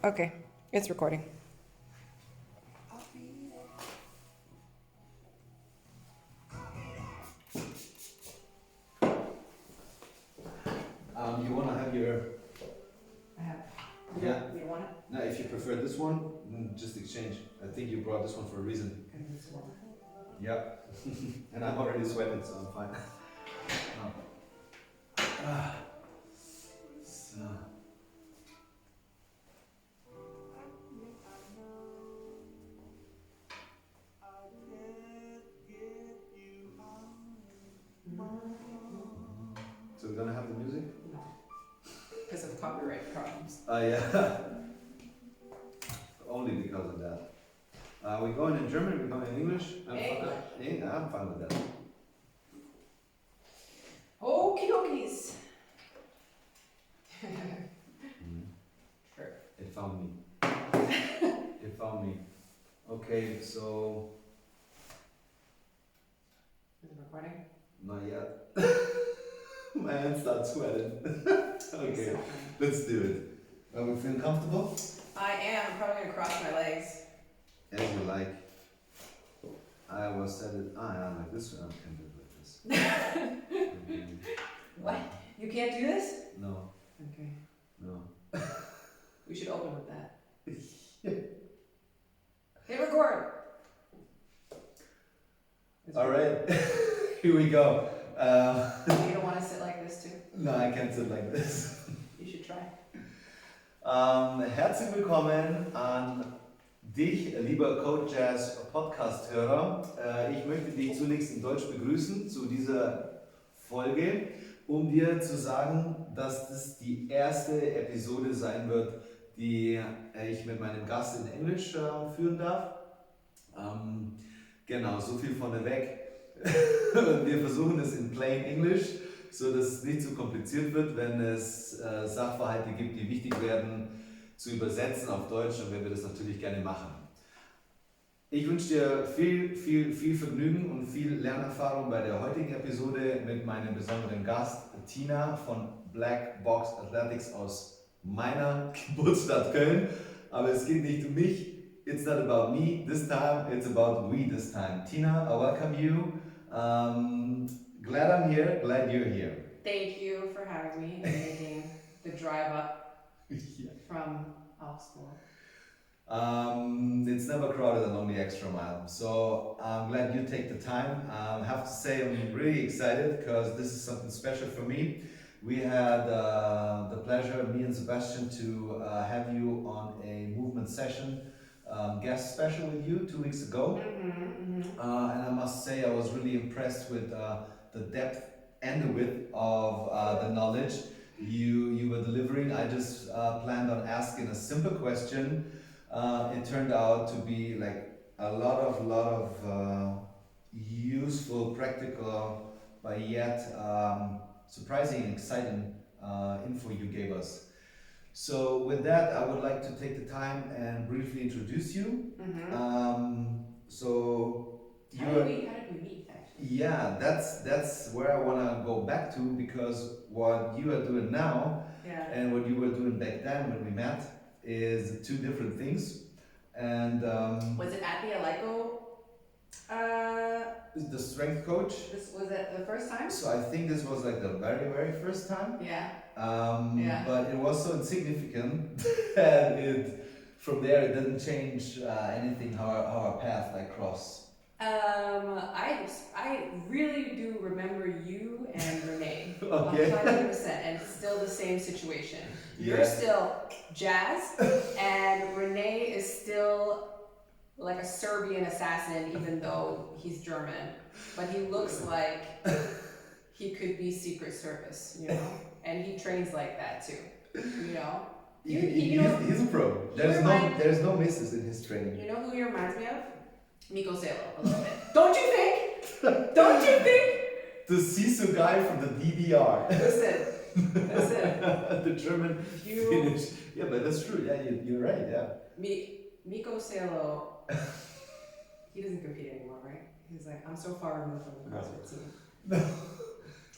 Okay, it's recording. You want to have your... I have. Yeah. You want it? No, if you prefer this one, just exchange. I think you brought this one for a reason. Because it's warmer. Yeah. And I'm already sweating, so I'm fine. So. So we're gonna have the music? No. Because of copyright problems. Yeah. Only because of that. We're going in German, we're going in English. I'm fine with that. Okie dokies. Sure. It found me. It found me. Okay, so Is it recording? not yet. My hands start sweating. Okay, let's do it. Are we feeling comfortable? I am. I'm probably going to cross my legs. As you like. I was said it. I like this one. I can do it like this. What? You can't do this? No, Okay. no. We should open with that. Hit record. Alright, here we go. You don't want to sit like this too? No, I can't sit like this. You should try. Herzlich willkommen an dich, lieber Code Jazz Podcast-Hörer. Ich möchte dich zunächst in Deutsch begrüßen zu dieser Folge, um dir zu sagen, dass das die erste Episode sein wird, die ich mit meinem Gast in Englisch führen darf. Genau, so viel vorneweg. Wir versuchen es in plain English, so dass es nicht zu kompliziert wird, wenn es Sachverhalte gibt, die wichtig werden, zu übersetzen auf Deutsch, und wenn wir das natürlich gerne machen. Ich wünsche dir viel Vergnügen und viel Lernerfahrung bei der heutigen Episode mit meinem besonderen Gast Tina von Blackbox Athletics aus meiner Geburtsstadt Köln. Aber es geht nicht um mich. It's not about me this time, it's about we this time. Tina, I welcome you. Glad I'm here, glad you're here. Thank you for having me and making the drive up from Augsburg. It's never crowded along the extra mile, so I'm glad you take the time. I have to say I'm really excited because this is something special for me. We had the pleasure, me and Sebastian, to have you on a movement session, guest special with you 2 weeks ago. And I must say I was really impressed with the depth and the width of the knowledge you were delivering. I just planned on asking a simple question. It turned out to be like a lot of useful, practical, but yet surprising and exciting info you gave us. So with that, I would like to take the time and briefly introduce you. How did we meet actually? Yeah, that's where I want to go back to, because what you are doing now and what you were doing back then when we met is two different things. And was it at the Aleco? the strength coach. Was it the first time? So I think this was like the very first time. Yeah. But it was so insignificant that from there it didn't change anything how our path like crossed. I really do remember you and Renee. Okay. 100%, and it's still the same situation. Yeah. You're still jazz, and Renee is still like a Serbian assassin, even though he's German. But he looks like he could be Secret Service, you know? And he trains like that too, you know? He's a pro. There's no misses in his training. You know who he reminds me of? Miko Salo, a little bit. Don't you think? Don't you think? The Sisu guy from the DDR. Listen. The German Finnish. Yeah, but that's true. Yeah, you're right. Yeah. Miko Salo, he doesn't compete anymore, right? He's like, I'm so far removed from the CrossFit team. No.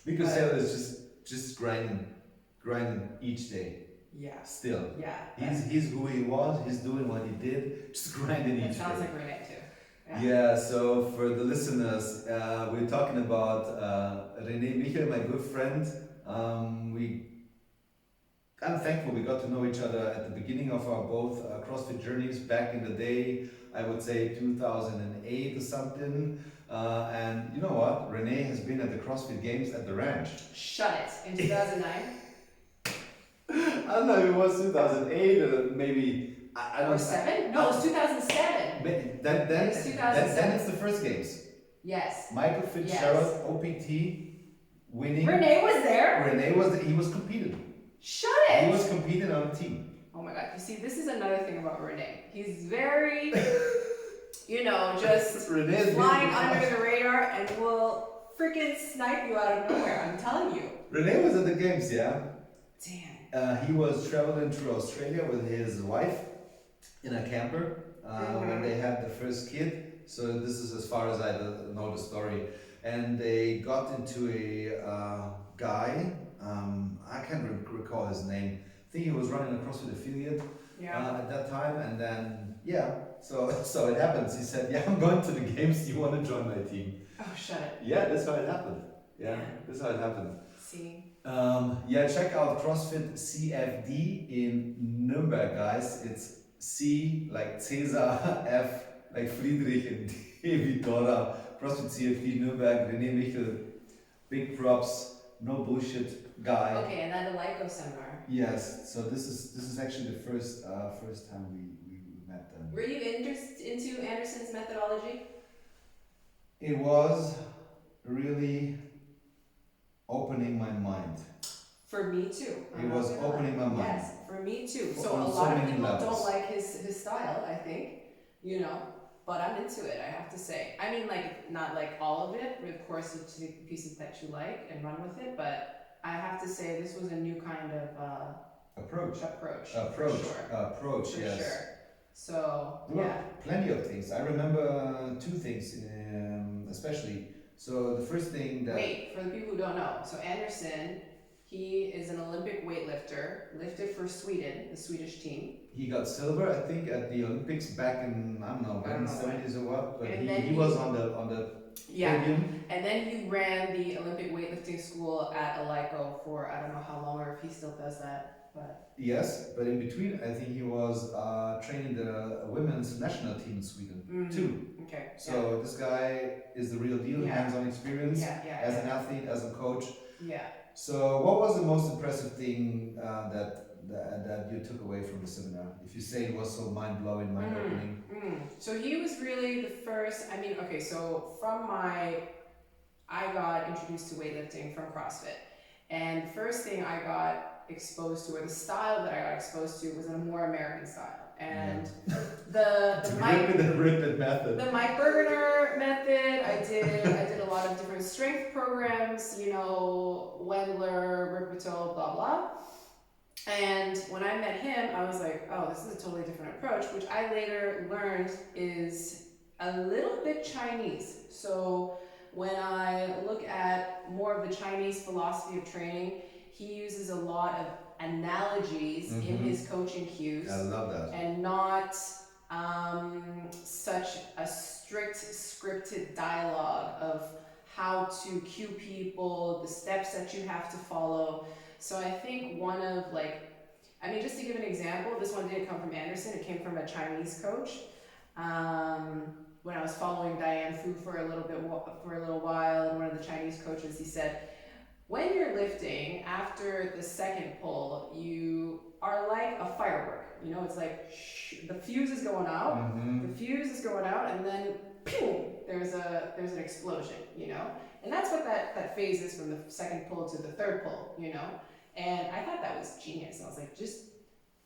Miko Salo is just grinding each day. Yeah. Still. Yeah. He's who he was, he's doing what he did, just grinding That each sounds day. like Renee too. Yeah, so for the listeners, we're talking about René Michel, my good friend. I'm thankful we got to know each other at the beginning of our both CrossFit journeys back in the day, I would say 2008 or something. And you know what? René has been at the CrossFit Games at the ranch. Shut it. In 2009? I don't know if it was 2008 or maybe I don't Or 7? No, it was 2007. Then It's 2007. it's the first games. Yes. Michael Fitzgerald, OPT, winning. Renee was there? He was competing. Shut it! He was competing on a team. Oh my god, you see, this is another thing about Renee. He's very, just flying under the radar and will freaking snipe you out of nowhere, I'm telling you. René was at the games, yeah? Damn. He was traveling through Australia with his wife in a camper when they had the first kid. So this is as far as I know the story. And they got into a guy, I can't recall his name. I think he was running a CrossFit affiliate at that time. And then, so it happens. He said, I'm going to the games. Do you want to join my team? Oh, shut it. Yeah, that's how it happened. Yeah, that's how it happened. See? Check out CrossFit CFD in Nuremberg, guys. It's C like Cäsar, F like Friedrich, and D wie Dora. CrossFit CFD Nuremberg, René Michel. Big props, no bullshit guy. Okay, and then the LICO seminar. Yes, so this is actually the first time we met them. Were you into Anderson's methodology? It was really opening my mind. For me too. It was opening my mind. Yes, for me too. So On a so lot of many people levels. don't like his style, I think, but I'm into it, I have to say. I mean, not like all of it, of course you take the pieces that you like and run with it, but I have to say this was a new kind of Approach, for yes. sure. So, There were plenty of things. I remember two things, especially. So the first thing that... Wait, for the people who don't know. So Anderson, he is an Olympic weightlifter, lifted for Sweden, the Swedish team. He got silver, I think, at the Olympics back in, I don't know, back in the 70s or what, but he was on the podium. And then he ran the Olympic weightlifting school at Alico for I don't know how long or if he still does that, but... Yes, but in between, I think he was training the women's national team in Sweden too. Okay. So this guy is the real deal, hands-on experience as an athlete, as a coach. Yeah. So what was the most impressive thing that you took away from the seminar? If you say it was so mind-blowing, mind-opening. So he was really the first, so I got introduced to weightlifting from CrossFit. And the first thing I got exposed to, or the style that I got exposed to, was a more American style. And the Mike Bergener method, I did a lot of different strength programs, Wendler, Ripito, blah blah. And when I met him, I was like, oh, this is a totally different approach, which I later learned is a little bit Chinese. So when I look at more of the Chinese philosophy of training, he uses a lot of analogies in his coaching cues. I love that. And not such a strict scripted dialogue of how to cue people, the steps that you have to follow. So I think just to give an example, this one didn't come from Anderson, it came from a Chinese coach. When I was following Diane Fu for a little while, and one of the Chinese coaches, he said, when you're lifting, after the second pull, you are like a firework. It's like the fuse is going out, and then pew, there's an explosion, And that's what that phase is from the second pull to the third pull, And I thought that was genius. I was like, just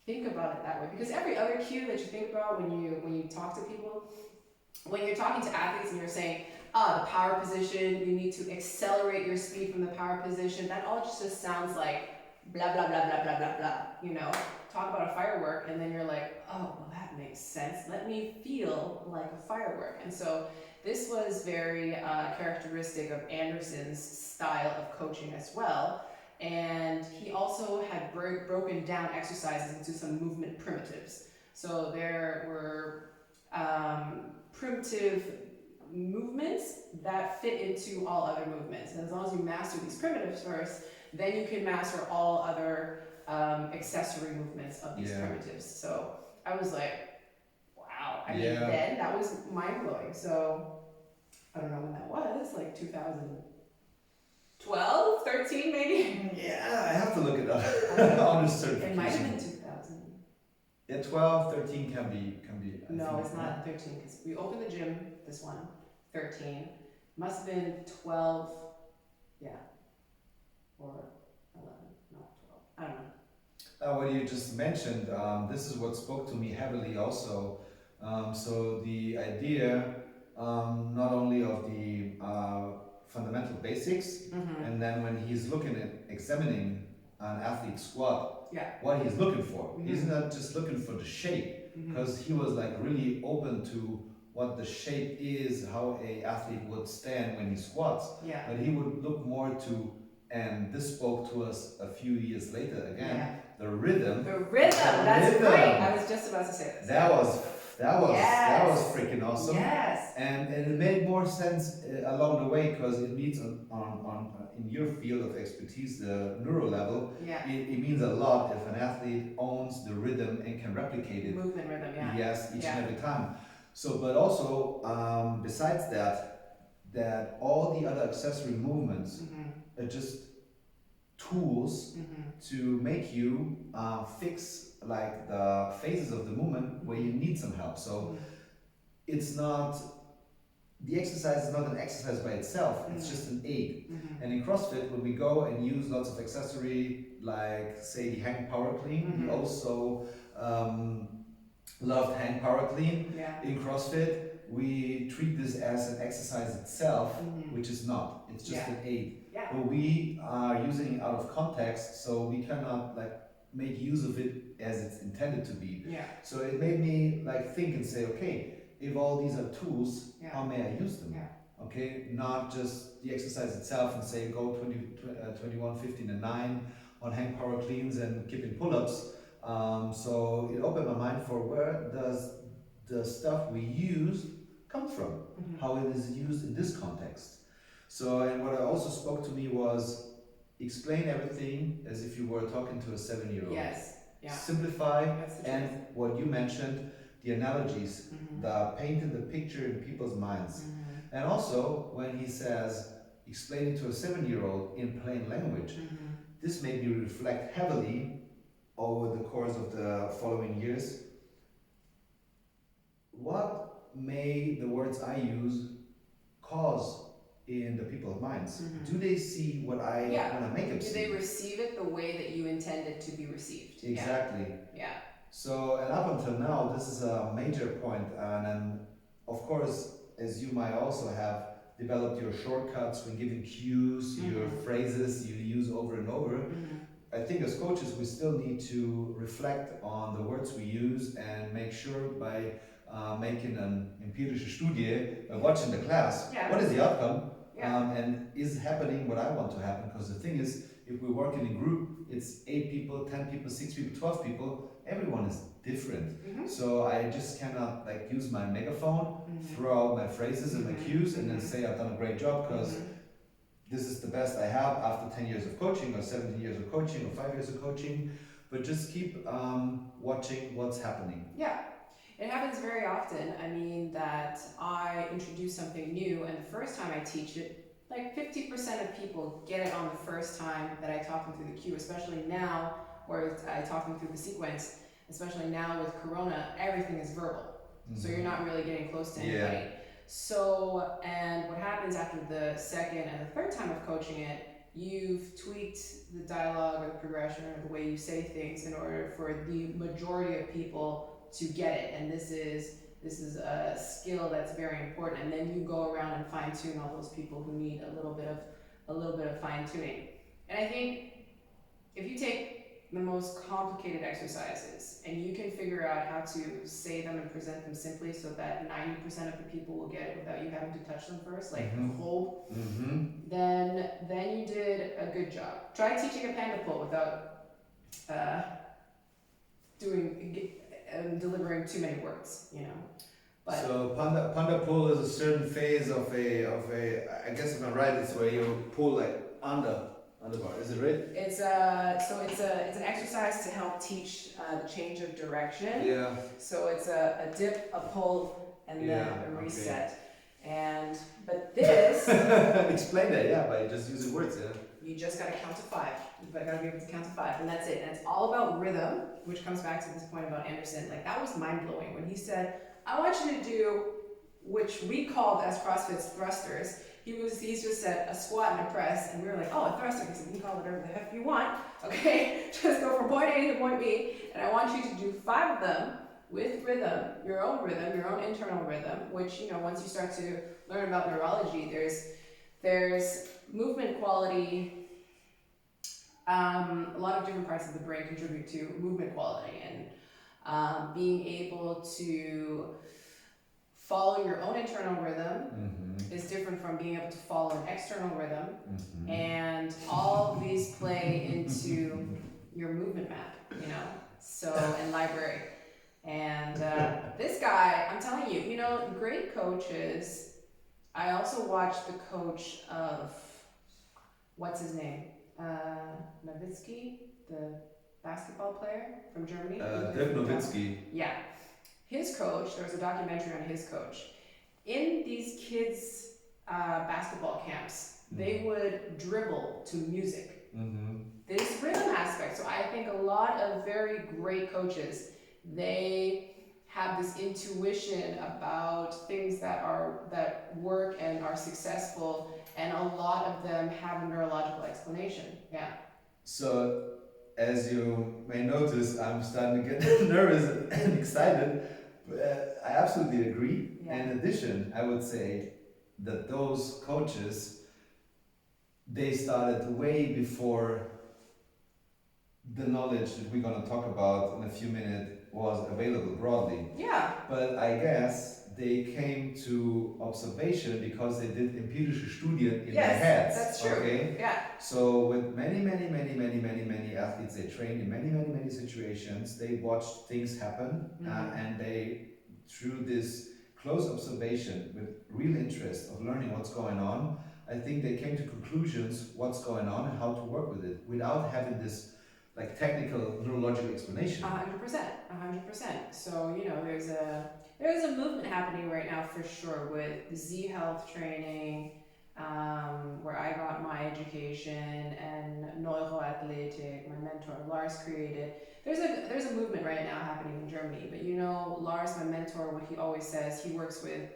think about it that way, because every other cue that you think about when you talk to people, when you're talking to athletes and you're saying, the power position, you need to accelerate your speed from the power position, that all just sounds like blah, blah, blah, blah, blah, blah, blah, Talk about a firework, and then you're like, oh, well, that makes sense. Let me feel like a firework. And so this was very characteristic of Anderson's style of coaching as well. And he also had broken down exercises into some movement primitives. So there were primitive movements that fit into all other movements. And as long as you master these primitives first, then you can master all other accessory movements of these primitives. So I was like, wow. I mean, then that was mind blowing. So I don't know when that was, like 2012, 13 maybe? Yeah, I have to look it up on the certification. It might have been 2000. Yeah, 12, 13 can be. No, it's not 13 because we opened the gym, this one, 13. Must have been 12, yeah, or 11, not 12. I don't know. What you just mentioned, this is what spoke to me heavily also. So the idea not only of the fundamental basics, and then when he's looking at examining an athlete's squat, what he's looking for. He's not just looking for the shape, because he was like really open to what the shape is, how a athlete would stand when he squats. But he would look more to, and this spoke to us a few years later again, the rhythm. The rhythm, that's right. I was just about to say this. That was freaking awesome. Yes. And it made more sense along the way, because it means on in your field of expertise, the neuro level, it means a lot if an athlete owns the rhythm and can replicate it. Movement rhythm, Yes, each and every time. So, but also, besides that all the other accessory movements are just tools to make you fix like the phases of the movement where you need some help. So it's not, the exercise is not an exercise by itself, it's just an aid. And in CrossFit, when we go and use lots of accessory, like say the hang power clean, we also loved hang power clean. In CrossFit, we treat this as an exercise itself, which is not, it's just an aid. But we are using it out of context, so we cannot like make use of it as it's intended to be. So it made me like think and say, okay, if all these are tools, how may I use them? Okay, not just the exercise itself and say go 21, 15 and 9 on hang power cleans and keeping pull-ups. So it opened my mind for where does the stuff we use come from, how it is used in this context. So, and what also spoke to me was explain everything as if you were talking to a 7-year-old. Simplify, and what you mentioned, the analogies, the painting the picture in people's minds. And also, when he says, explain it to a 7-year-old in plain language, this made me reflect heavily over the course of the following years. What may the words I use cause in the people's minds? Do they see what I want to make them see? Do they receive it the way that you intend it to be received? Exactly. So, and up until now, this is a major point, and then, of course, as you might also have developed your shortcuts when giving cues, your phrases you use over and over. I think as coaches, we still need to reflect on the words we use and make sure by making an empirische Studie, by watching the class, what is the outcome? And is happening what I want to happen? Because the thing is, if we work in a group, it's 8 people, 10 people, 6 people, 12 people, everyone is different. So I just cannot like use my megaphone, throw out my phrases and my cues, and then say I've done a great job because this is the best I have after 10 years of coaching, or 17 years of coaching, or 5 years of coaching. But just keep watching what's happening. It happens very often. I mean, that I introduce something new, and the first time I teach it, like 50% of people get it on the first time that I talk them through the cue, especially now, where I talk them through the sequence, especially now with Corona, everything is verbal. So you're not really getting close to anybody. So, and what happens after the second and the third time of coaching it, you've tweaked the dialogue or the progression or the way you say things in order for the majority of people to get it. And this is a skill that's very important. And then you go around and fine tune all those people who need a little bit of fine tuning. And I think if you take the most complicated exercises, and you can figure out how to say them and present them simply so that 90% of the people will get it without you having to touch them first, like hold, then you did a good job. Try teaching a panda pull without delivering too many words, you know. But so panda pull is a certain phase of a I guess if I'm right, it's where you pull like underbar. Is it right? it's an exercise to help teach the change of direction. Yeah. So it's a dip, a pull, and then a reset. Okay. But this explain that, yeah, by just using words, yeah. You just gotta count to 5. You've gotta be able to count to 5, and that's it. And it's all about rhythm, which comes back to this point about Anderson. Like, that was mind blowing when he said, I want you to do, which we called as CrossFit's thrusters. He's just said a squat and a press, and we were like, oh, a thruster. He said, you can call it whatever the heck you want, okay? Just go from point A to point B, and I want you to do 5 of them with rhythm, your own internal rhythm, which, you know, once you start to learn about neurology, there's movement quality. A lot of different parts of the brain contribute to movement quality, and being able to follow your own internal rhythm is different from being able to follow an external rhythm, and all of these play into your movement map, you know, so, and library. And this guy, I'm telling you, you know, great coaches. I also watched the coach of, what's his name? Nowitzki, the basketball player from Germany. Dirk Nowitzki. Yeah. His coach, there was a documentary on his coach. In these kids' basketball camps, they would dribble to music. This rhythm aspect. So I think a lot of very great coaches, they have this intuition about things that work and are successful, and a lot of them have a neurological explanation. Yeah. So, as you may notice, I'm starting to get nervous and excited. I absolutely agree. Yeah. In addition, I would say that those coaches, they started way before the knowledge that we're going to talk about in a few minutes was available broadly. Yeah. But I guess they came to observation because they did empirische Studien in their heads. That's true. Okay? Yeah. So with many athletes, they trained in many situations. They watched things happen, and they, through this close observation with real interest of learning what's going on, I think they came to conclusions what's going on and how to work with it without having this like technical neurological explanation. 100%. So, you know, there's a movement happening right now for sure with the Z Health training, where I got my education, and neuroathletic, my mentor Lars created. There's a movement right now happening in Germany, but you know, Lars, my mentor, what he always says, he works with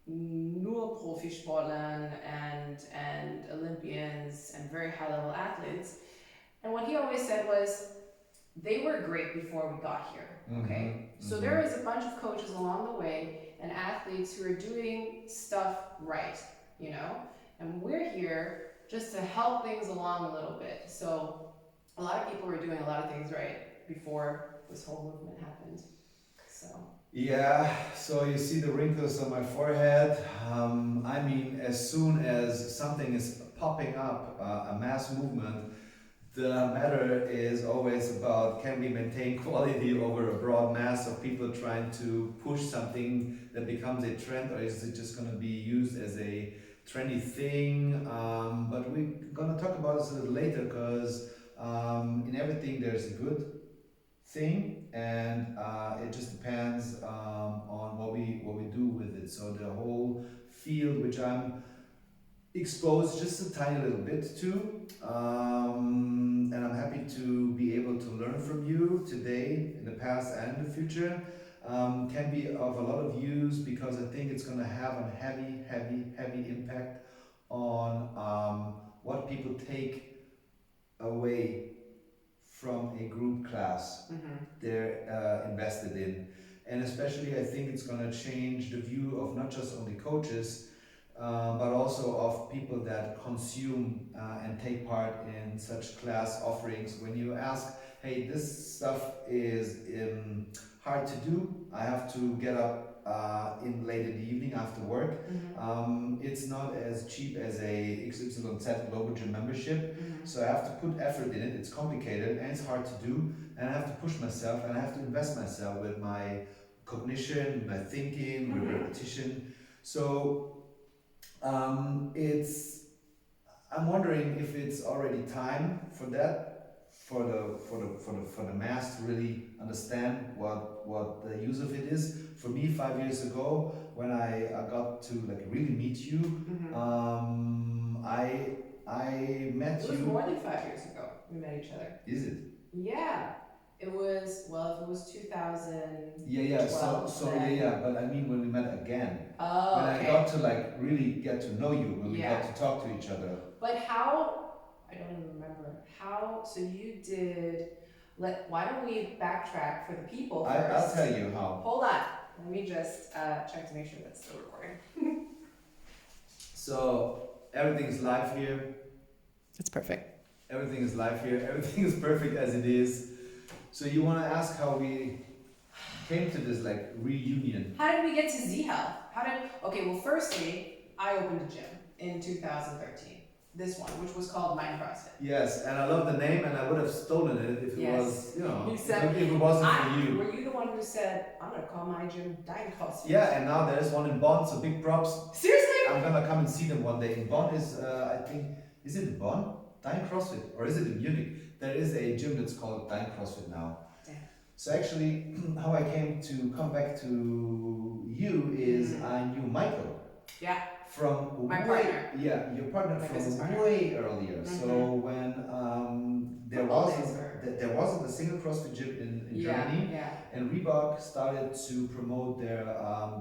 nur Profisportlern and Olympians and very high level athletes. And what he always said was, they were great before we got here, okay? So there is a bunch of coaches along the way and athletes who are doing stuff right, you know? And we're here just to help things along a little bit. So a lot of people were doing a lot of things right before this whole movement happened, so. Yeah, so you see the wrinkles on my forehead. I mean, as soon as something is popping up, a mass movement, the matter is always about, can we maintain quality over a broad mass of people trying to push something that becomes a trend, or is it just going to be used as a trendy thing? But we're going to talk about this a little later, because in everything there's a good thing, and it just depends on what we do with it. So the whole field, which I'm exposed just a tiny little bit to, and I'm happy to be able to learn from you today, in the past and in the future, can be of a lot of use, because I think it's going to have a heavy impact on what people take away from a group class they're invested in. And especially I think it's going to change the view of not just only coaches, but also of people that consume and take part in such class offerings. When you ask, hey, this stuff is hard to do, I have to get up in late in the evening after work. It's not as cheap as a XYZ global gym membership, so I have to put effort in it. It's complicated and it's hard to do, and I have to push myself and I have to invest myself with my cognition, my thinking, with repetition. So it's. I'm wondering if it's already time for that, for the mass to really understand what the use of it is. For me, 5 years ago, when I got to like really meet you, I met It you. was more than 5 years ago we met each other. Is it? Yeah. It was, well, if it was 2000. Yeah. So then... yeah. But I mean, when we met again, Oh, when okay. I got to like really get to know you, when we got to talk to each other. But how? I don't even remember how. So you did. Why don't we backtrack for the people first? I'll tell you how. Hold on. Let me just check to make sure that's still recording. So everything is live here. It's perfect. Everything is live here. Everything is perfect as it is. So you want to ask how we came to this like reunion? How did we get to Z Health? Okay, well, firstly, I opened a gym in 2013. This one, which was called Mind CrossFit. Yes, and I love the name, and I would have stolen it if it was, You said, if it wasn't for you. Were you the one who said, I'm going to call my gym Diet CrossFit? Yeah, and now there's one in Bonn, so big props. Seriously? I'm gonna come and see them one day. In Bonn is, I think, is it in Bonn? Diet CrossFit, or is it in Munich? There is a gym that's called Diet CrossFit now. Damn. So actually, how I came to come back to you is I knew Michael. Yeah. From my partner. Yeah, your partner from way earlier. So when there wasn't a single CrossFit gym in Germany, and Reebok started to promote their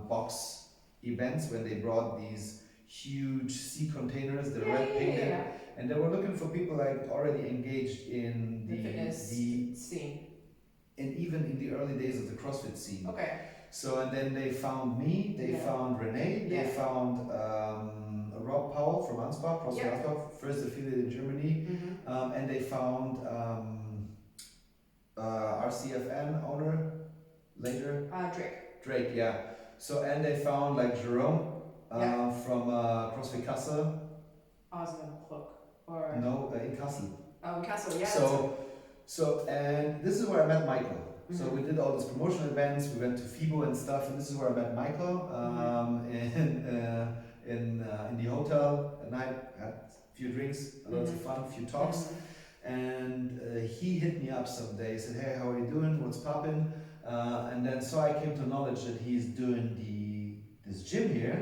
box events when they brought these huge sea containers, the red painted, and they were looking for people like already engaged in the fitness scene, and even in the early days of the CrossFit scene. Okay. So and then they found me, they found Renee, they found Rob Powell from Ansbach, CrossFit Ansbach, first affiliate in Germany, and they found RCFN owner later. Drake, yeah. So and they found like Jerome from CrossFit Kassel. Osman Cloak or no in Kassel. Oh, in Kassel, yeah. So and this is where I met Michael. So we did all these promotional events. We went to FIBO and stuff, and this is where I met Michael in the hotel at night. Had a few drinks, lots of fun, a few talks, and he hit me up someday. Said, "Hey, how are you doing? What's poppin'?" And then so I came to knowledge that he's doing this gym here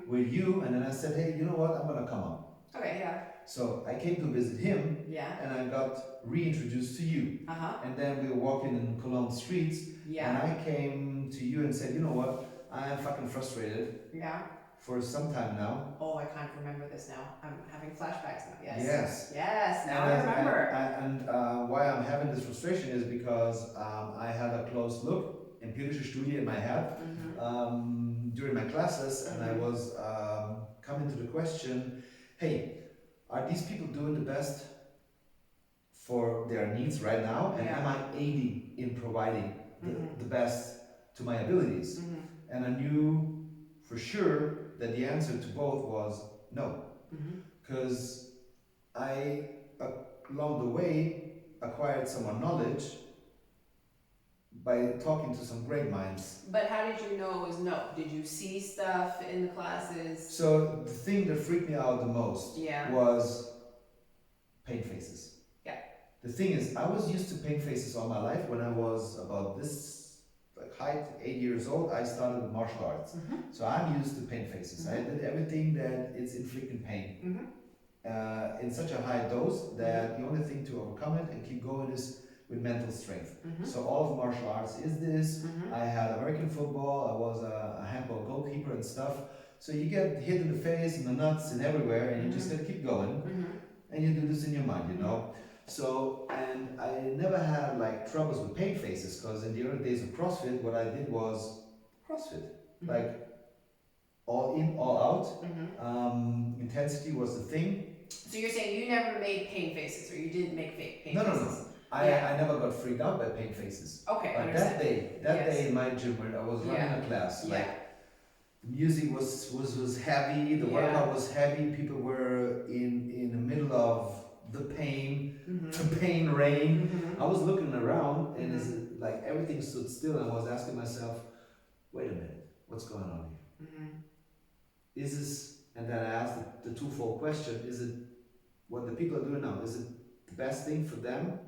with you, and then I said, "Hey, you know what? I'm gonna come on." Okay, yeah. So I came to visit him, and I got reintroduced to you. And then we were walking in Cologne streets, and I came to you and said, you know what, I am fucking frustrated for some time now. Oh, I can't remember this now. I'm having flashbacks now, Yes, now I remember. And why I'm having this frustration is because I had a close look, empirische Studie in my head during my classes, and I was coming to the question, hey, are these people doing the best for their needs right now? And am I aiding in providing the best to my abilities? And I knew for sure that the answer to both was no. Because I, along the way, acquired some more knowledge by talking to some great minds. But how did you know it was no? Did you see stuff in the classes? So the thing that freaked me out the most was paint faces. The thing is, I was used to paint faces all my life. When I was about this height, 8 years old, I started with martial arts. So I'm used to paint faces. I did everything that is inflicting pain in such a high dose that the only thing to overcome it and keep going is with mental strength. So all of martial arts is this. I had American football, I was a handball goalkeeper and stuff. So you get hit in the face and the nuts and everywhere, and you just gotta keep going. And you do this in your mind, you know. So, and I never had like troubles with paint faces, because in the early days of CrossFit, what I did was CrossFit. Like, all in, all out. Mm-hmm. Intensity was the thing. So you're saying you never made pain faces, or you didn't make fake pain No, no, faces? no. I never got freaked out by pain faces. Okay, But understand. that day in my gym when I was running Yeah. a class, Yeah. like the music was heavy, the Yeah. workout was heavy, people were in the middle of the pain, the pain rain. I was looking around and it's like everything stood still and I was asking myself, wait a minute, what's going on here? Is this, and then I asked the twofold question, is it what the people are doing now, is it the best thing for them?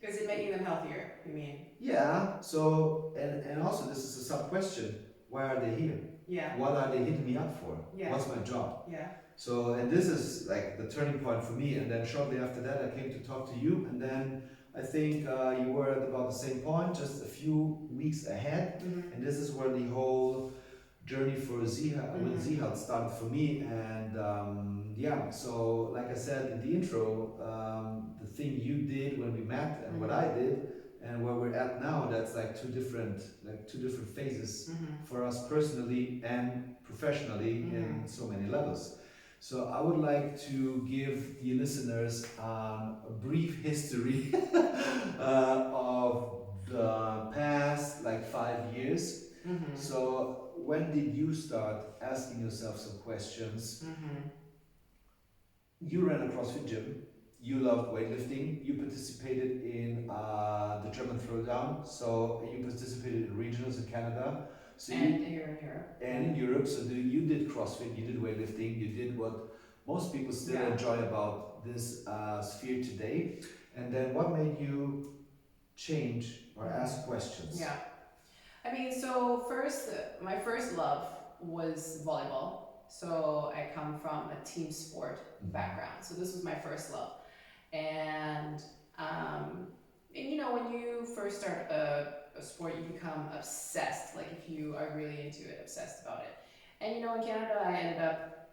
Is it making them healthier, you mean? Yeah, so, and also this is a sub question, why are they here? Yeah. What are they hitting me up for? Yeah. What's my job? Yeah. So, and this is like the turning point for me. And then shortly after that, I came to talk to you. And then I think you were at about the same point, just a few weeks ahead. And this is where the whole journey for with Z-Health started for me. And yeah, so like I said in the intro, the thing you did when we met and what I did and where we're at now, that's like two different phases for us personally and professionally in so many levels. So I would like to give the listeners a brief history of the past like 5 years. So when did you start asking yourself some questions? You ran a CrossFit gym. You loved weightlifting. You participated in the German Throwdown. So you participated in regionals in Canada. So and here in Europe. And in Europe. So you did CrossFit. You did weightlifting. You did what most people still enjoy about this sphere today. And then what made you change or ask questions? Yeah. I mean, so my first love was volleyball. So I come from a team sport background. So this was my first love. And you know, when you first start a sport, you become obsessed. Like if you are really into it, obsessed about it. And you know, in Canada, I ended up,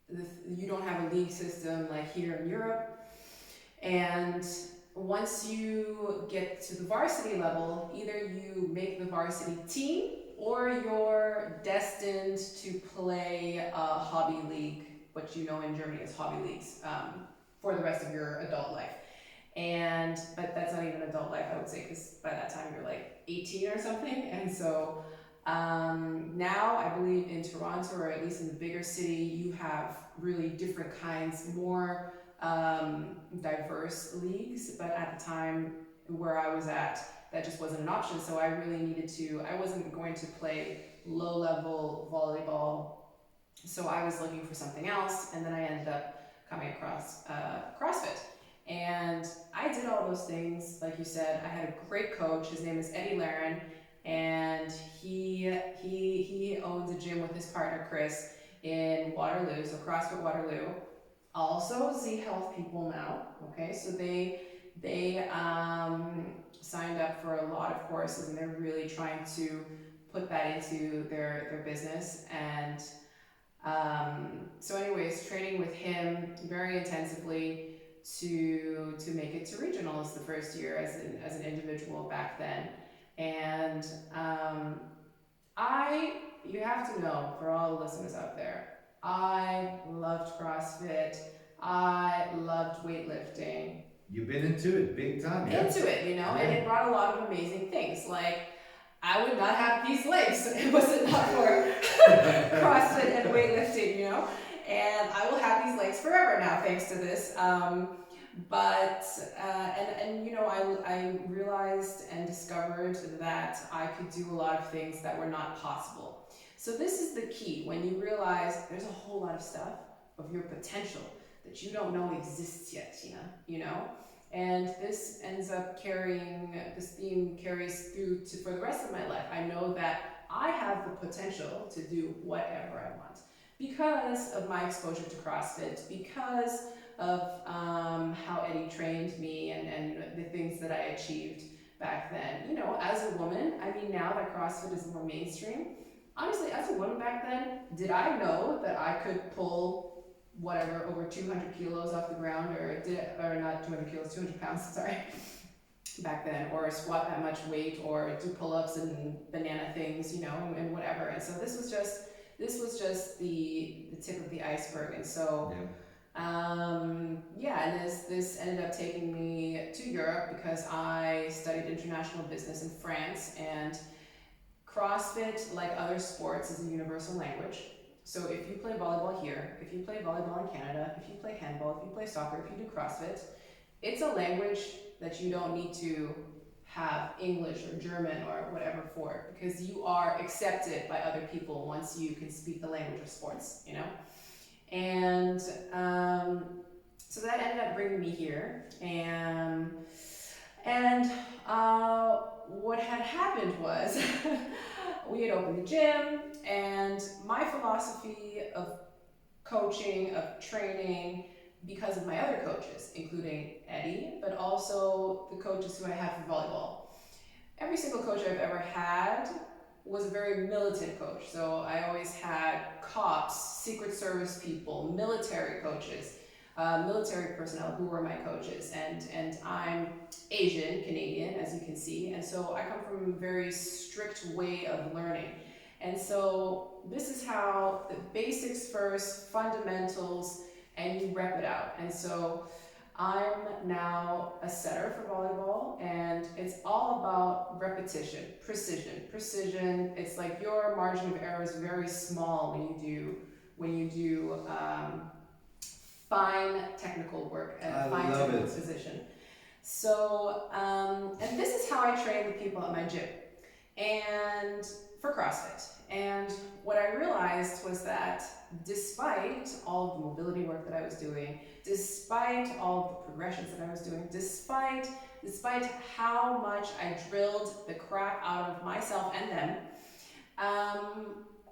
you don't have a league system like here in Europe. And once you get to the varsity level, either you make the varsity team or you're destined to play a hobby league, what you know in Germany as hobby leagues, for the rest of your adult life. But that's not even adult life, I would say, because by that time you're like 18 or something. And so now I believe in Toronto, or at least in the bigger city, you have really different kinds, more diverse leagues. But at the time where I was at, that just wasn't an option. So I really needed to, I wasn't going to play low level volleyball. So I was looking for something else. And then I ended up coming across CrossFit. And I did all those things, like you said. I had a great coach. His name is Eddie Laren, and he owns a gym with his partner Chris in Waterloo, so CrossFit Waterloo. Also Z-Health people now. Okay, so they signed up for a lot of courses, and they're really trying to put that into their business. And so, anyways, training with him very intensively to make it to regionals the first year as an individual back then. And you have to know, for all the listeners out there, I loved CrossFit. I loved weightlifting. You've been into it big time, yeah? Into it, you know, and it brought a lot of amazing things. Like, I would not have these legs was it not for CrossFit and weightlifting, you know? And I will have these legs forever now, thanks to this. You know, I realized and discovered that I could do a lot of things that were not possible. So this is the key. When you realize there's a whole lot of stuff of your potential that you don't know exists yet, you know? And this theme carries through for the rest of my life. I know that I have the potential to do whatever I want because of my exposure to CrossFit, because of how Eddie trained me and the things that I achieved back then. You know, as a woman, I mean, now that CrossFit is more mainstream, honestly, as a woman back then, did I know that I could pull whatever, over 200 kilos off the ground, or not 200 kilos, 200 pounds, sorry, back then, or squat that much weight, or do pull-ups and banana things, you know, and whatever. And so this was just this was just the tip of the iceberg. And so, yeah, and this ended up taking me to Europe because I studied international business in France, and CrossFit, like other sports, is a universal language. So if you play volleyball here, if you play volleyball in Canada, if you play handball, if you play soccer, if you do CrossFit, it's a language that you don't need to have English or German or whatever for, because you are accepted by other people once you can speak the language of sports, you know? And so that ended up bringing me here. And what had happened was we had opened the gym, and my philosophy of coaching, of training, because of my other coaches, including Eddie, but also the coaches who I had for volleyball. Every single coach I've ever had was a very militant coach. So I always had cops, Secret Service people, military coaches, military personnel who were my coaches. And I'm Asian, Canadian, as you can see. And so I come from a very strict way of learning. And so this is how the basics first, fundamentals, and you rep it out. And so I'm now a setter for volleyball, and it's all about repetition, precision. It's like your margin of error is very small when you do fine technical work and fine technical position. So and this is how I train the people at my gym and for CrossFit. And what I realized was that despite all of the mobility work that I was doing, despite all of the progressions that I was doing, despite how much I drilled the crap out of myself and them,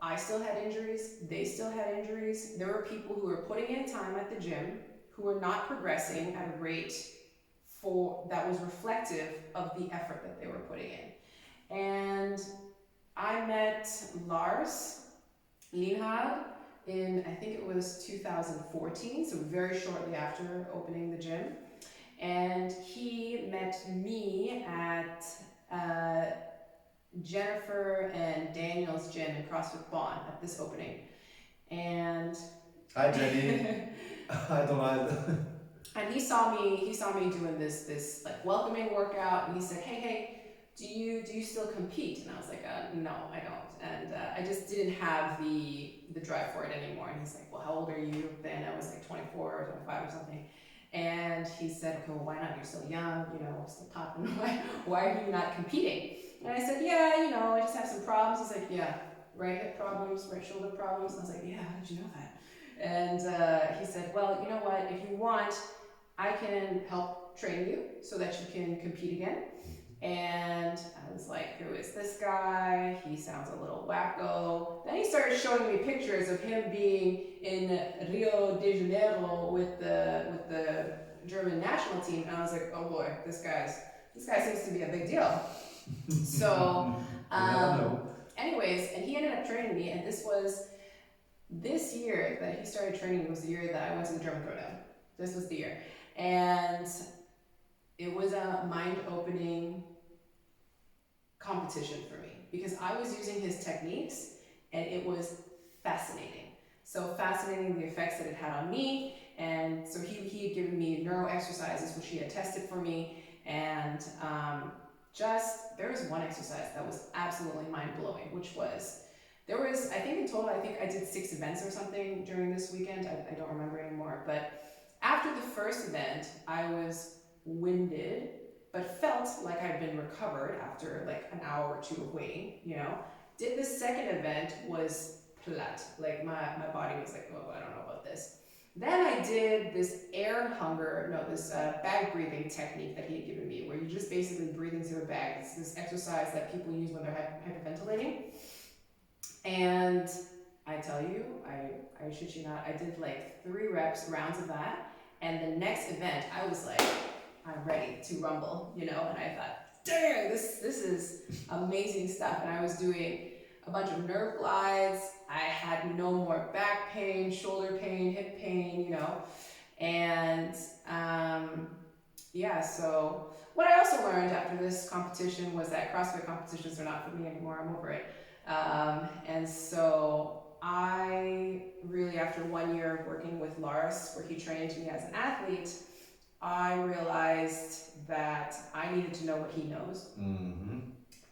I still had injuries, they still had injuries. There were people who were putting in time at the gym who were not progressing at a rate that was reflective of the effort that they were putting in. And I met Lars Lienhard in, I think it was 2014, so very shortly after opening the gym. And he met me at Jennifer and Daniel's gym in CrossFit Bonn at this opening. And hi Jenny. I don't know. And he saw me doing this like welcoming workout, and he said, hey, do you still compete? And I was like, no, I don't. And I just didn't have the drive for it anymore. And he's like, well, how old are you? Then I was like 24 or 25 or something. And he said, okay, well, why not? You're still young, still popping. Why are you not competing? And I said, yeah, I just have some problems. He's like, yeah, right hip problems, right shoulder problems. And I was like, yeah, how did you know that? And he said, well, you know what? If you want, I can help train you so that you can compete again. And I was like, who is this guy? He sounds a little wacko. Then he started showing me pictures of him being in Rio de Janeiro with the German national team. And I was like, oh boy, this guy seems to be a big deal. So, anyways, and he ended up training me, and this year that he started training me was the year that I went to the German Throwdown. This was the year. And it was a mind-opening competition for me because I was using his techniques and it was fascinating. So fascinating the effects that it had on me. And so he had given me neuro exercises, which he had tested for me. And there was one exercise that was absolutely mind-blowing, which was, I think in total, I did 6 events or something during this weekend. I don't remember anymore. But after the first event, I was winded, but felt like I'd been recovered after like an hour or 2 of waiting, Did the second event, was flat. Like my body was like, oh, I don't know about this. Then I did this bag breathing technique that he had given me, where you just basically breathe into a bag. It's this exercise that people use when they're hyperventilating. And I tell you, I shit you not, I did like 3 rounds of that. And the next event, I was like, I'm ready to rumble, And I thought, dang, this is amazing stuff. And I was doing a bunch of nerve glides. I had no more back pain, shoulder pain, hip pain, And so what I also learned after this competition was that CrossFit competitions are not for me anymore. I'm over it. And so I really, after 1 year of working with Lars, where he trained me as an athlete, I realized that I needed to know what he knows. Mm-hmm.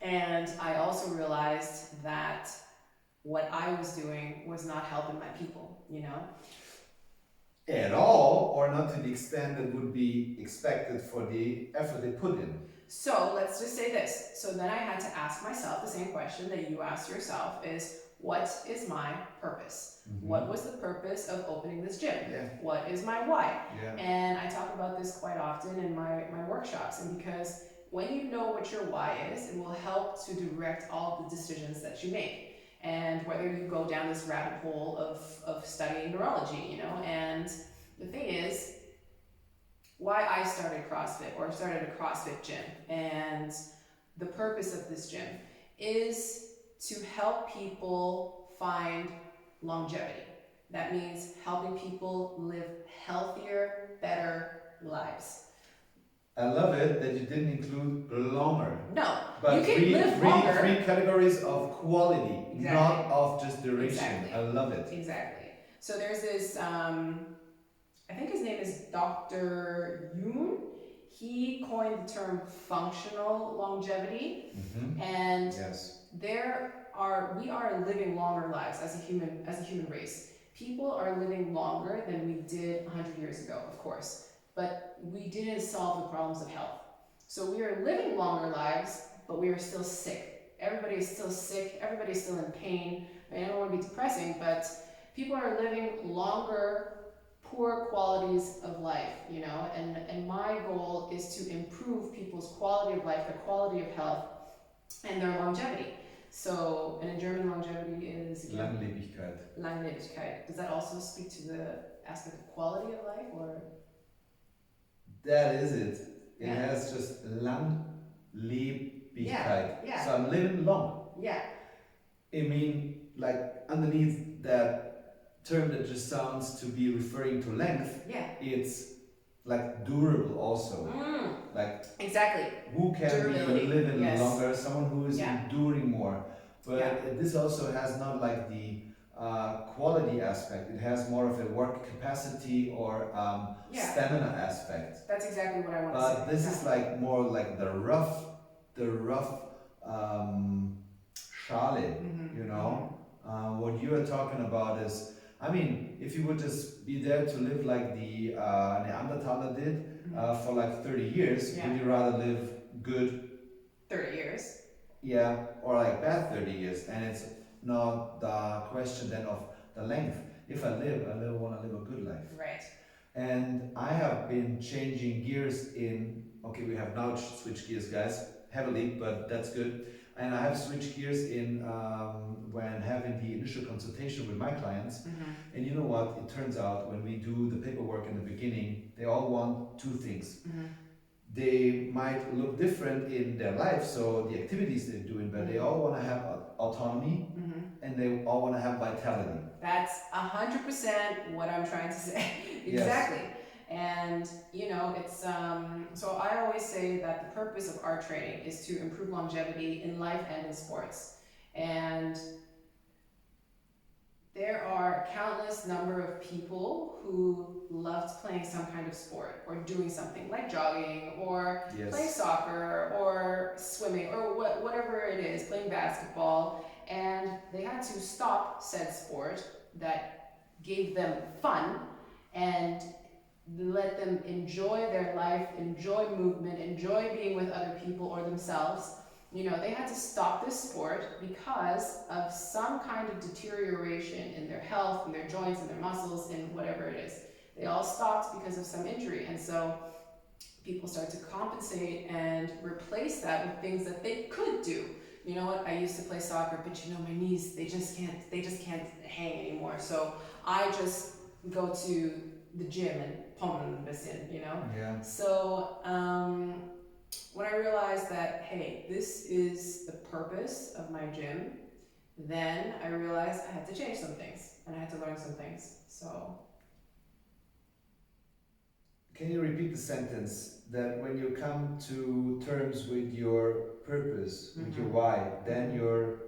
And I also realized that what I was doing was not helping my people, you know? At all, or not to the extent that would be expected for the effort they put in. So let's just say this. So then I had to ask myself the same question that you asked yourself is, what is my purpose? Mm-hmm. What was the purpose of opening this gym? Yeah. What is my why? Yeah. And I talk about this quite often in my workshops. And because when you know what your why is, it will help to direct all the decisions that you make. And whether you go down this rabbit hole of studying neurology, you know, and the thing is, why I started CrossFit or started a CrossFit gym, and the purpose of this gym is to help people find longevity. That means helping people live healthier, better lives. I love it that you didn't include longer. No, but you can live longer. Three categories of quality, Exactly. not of just duration. Exactly. I love it. Exactly. So there's this, I think his name is Dr. Yoon. He coined the term functional longevity, Mm-hmm. and yes. we are living longer lives as a human race. People are living longer than we did 100 years ago, of course, but we didn't solve the problems of health. So we are living longer lives, but we are still sick. Everybody is still sick. Everybody's still in pain. I mean, I don't want to be depressing, but people are living longer, poor qualities of life, you know, and my goal is to improve people's quality of life, their quality of health, and their longevity. So, and in German, longevity is Langlebigkeit. Langlebigkeit. Does that also speak to the aspect of quality of life, or? That is it. It Yeah. has just Langlebigkeit. Yeah. So I'm living long. Yeah. I mean, like underneath that term that just sounds to be referring to length, Yeah. it's like durable also. Like exactly. who can Durability. be living Yes. longer? Someone who is Yeah. enduring more. But Yeah. this also has not like the quality aspect. It has more of a work capacity or Yeah. stamina aspect. That's exactly what I want to say. But this is like more like the rough Schale, you know. What you are talking about is, I mean, if you would just be there to live like the Neanderthaler did for like 30 years, Yeah. would you rather live good 30 years. Yeah, or like bad 30 years? And it's not the question then of the length. If I want to live a good life. Right. And I have been changing gears okay, we have now switched gears, guys, heavily, but that's good. And I have switched gears when having the initial consultation with my clients. And you know what? It turns out when we do the paperwork in the beginning, they all want two things. They might look different in their life, so the activities they're doing, but they all want to have autonomy and they all want to have vitality. That's 100% what I'm trying to say. Exactly. Yes. And you know, it's so I always say that the purpose of our training is to improve longevity in life and in sports. And there are countless number of people who loved playing some kind of sport or doing something like jogging or playing soccer or swimming or whatever it is, playing basketball, and they had to stop said sport that gave them fun and let them enjoy their life, enjoy movement, enjoy being with other people or themselves. You know, they had to stop this sport because of some kind of deterioration in their health, in their joints, in their muscles, in whatever it is. They all stopped because of some injury. And so people start to compensate and replace that with things that they could do. You know what, I used to play soccer, but you know, my knees, they just can't hang anymore. So I just go to the gym and pump them a bit, you know? Yeah. So, when I realized that, hey, this is the purpose of my gym, then I realized I had to change some things and I had to learn some things. So. Can you repeat the sentence that when you come to terms with your purpose, with your why, then your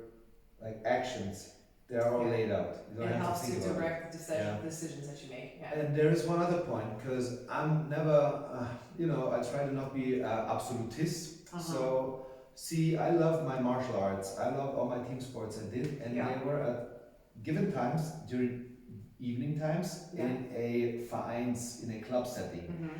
like actions They're all laid out. You don't It have helps to you think about it. direct the decisions that you make. Yeah. And there is one other point, because I'm never, I try to not be absolutist. So, see, I love my martial arts. I love all my team sports I did, and they were at given times during evening times in a vereins, in a club setting.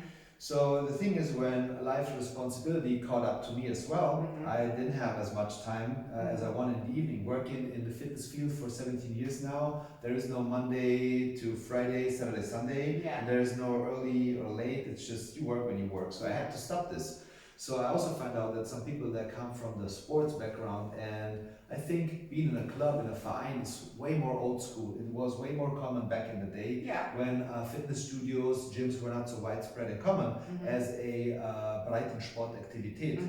So the thing is, when life responsibility caught up to me as well, I didn't have as much time as I wanted in the evening. Working in the fitness field for 17 years now, there is no Monday to Friday, Saturday, Sunday. And there is no early or late. It's just you work when you work. So I had to stop this. So I also find out that some people that come from the sports background, and I think being in a club, in a verein, is way more old school. It was way more common back in the day when fitness studios, gyms were not so widespread and common as a Breitensportaktivität.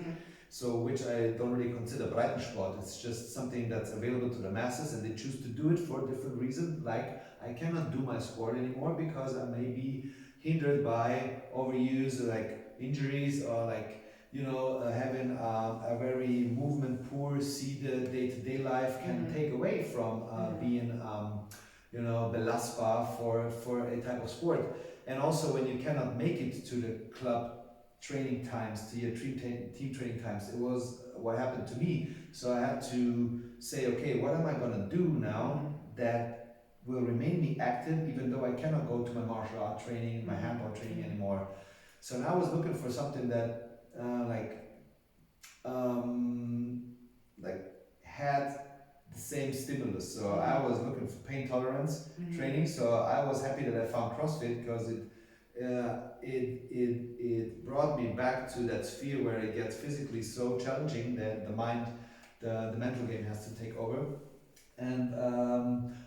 So, which I don't really consider Breitensport. It's just something that's available to the masses, and they choose to do it for different reasons. Like, I cannot do my sport anymore because I may be hindered by overuse, like injuries, or like having a very movement poor, seated day-to-day life can take away from being, belastbar for a type of sport. And also, when you cannot make it to the club training times, to your team training times, it was what happened to me. So I had to say, okay, what am I going to do now that will remain me active, even though I cannot go to my martial art training, my handball training anymore. So now I was looking for something that had the same stimulus. So I was looking for pain tolerance training. So I was happy that I found CrossFit, because it brought me back to that sphere where it gets physically so challenging that the mind, the mental game has to take over. And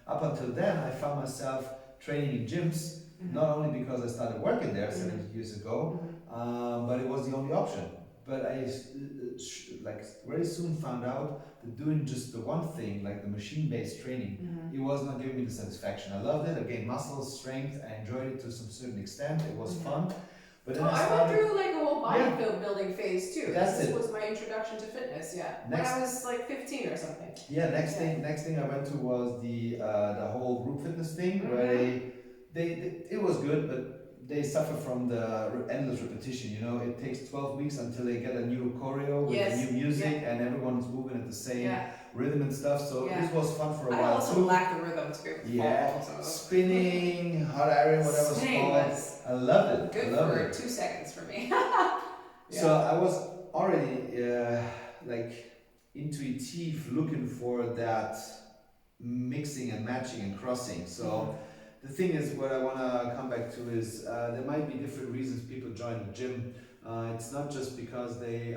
up until then, I found myself training in gyms, not only because I started working there 70 years ago, but it was the only option. But I very soon found out that doing just the one thing, like the machine-based training, it was not giving me the satisfaction. I loved it. I gained muscle strength. I enjoyed it to some certain extent. It was fun. But then I went through like a whole bodybuilding phase too. This was my introduction to fitness. When I was like 15 or something. Next thing I went to was the whole group fitness thing, where they it was good, but they suffer from the endless repetition. It takes 12 weeks until they get a new choreo with a new music, and everyone's moving at the same rhythm and stuff. So this was fun for a while. I also lack the rhythm too. Spinning, hot iron, whatever it's called. I loved it. Good for 2 seconds for me. So I was already intuitive, looking for that mixing and matching and crossing. So. The thing is, what I want to come back to is there might be different reasons people join the gym. It's not just because they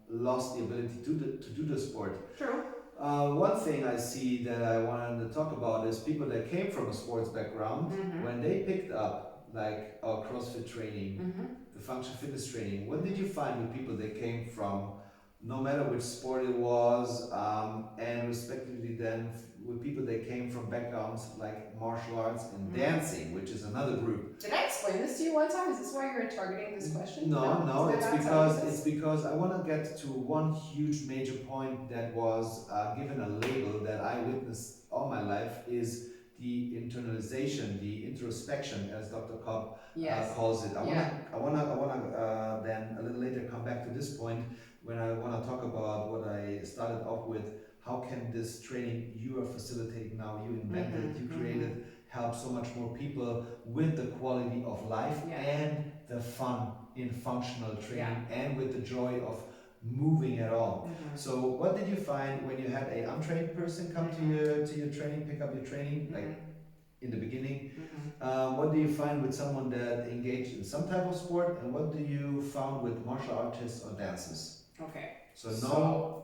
lost the ability to do the sport. True. One thing I see that I wanted to talk about is people that came from a sports background, when they picked up like our CrossFit training, the functional fitness training. What did you find with people that came from, no matter which sport it was, and respectively then with people that came from backgrounds like martial arts and dancing, which is another group. Did I explain this to you one time? Is this why you're targeting this question? No, it's because I want to get to one huge major point that was given a label that I witnessed all my life, is the internalization, the introspection, as Dr. Kopp calls it. I want to then a little later come back to this point when I want to talk about what I started off with. How can this training you are facilitating now, you invented, you created, help so much more people with the quality of life and the fun in functional training and with the joy of moving at all. So what did you find when you had an untrained person come to your training, pick up your training, like in the beginning? What do you find with someone that engaged in some type of sport, and what do you found with martial artists or dancers? Okay. So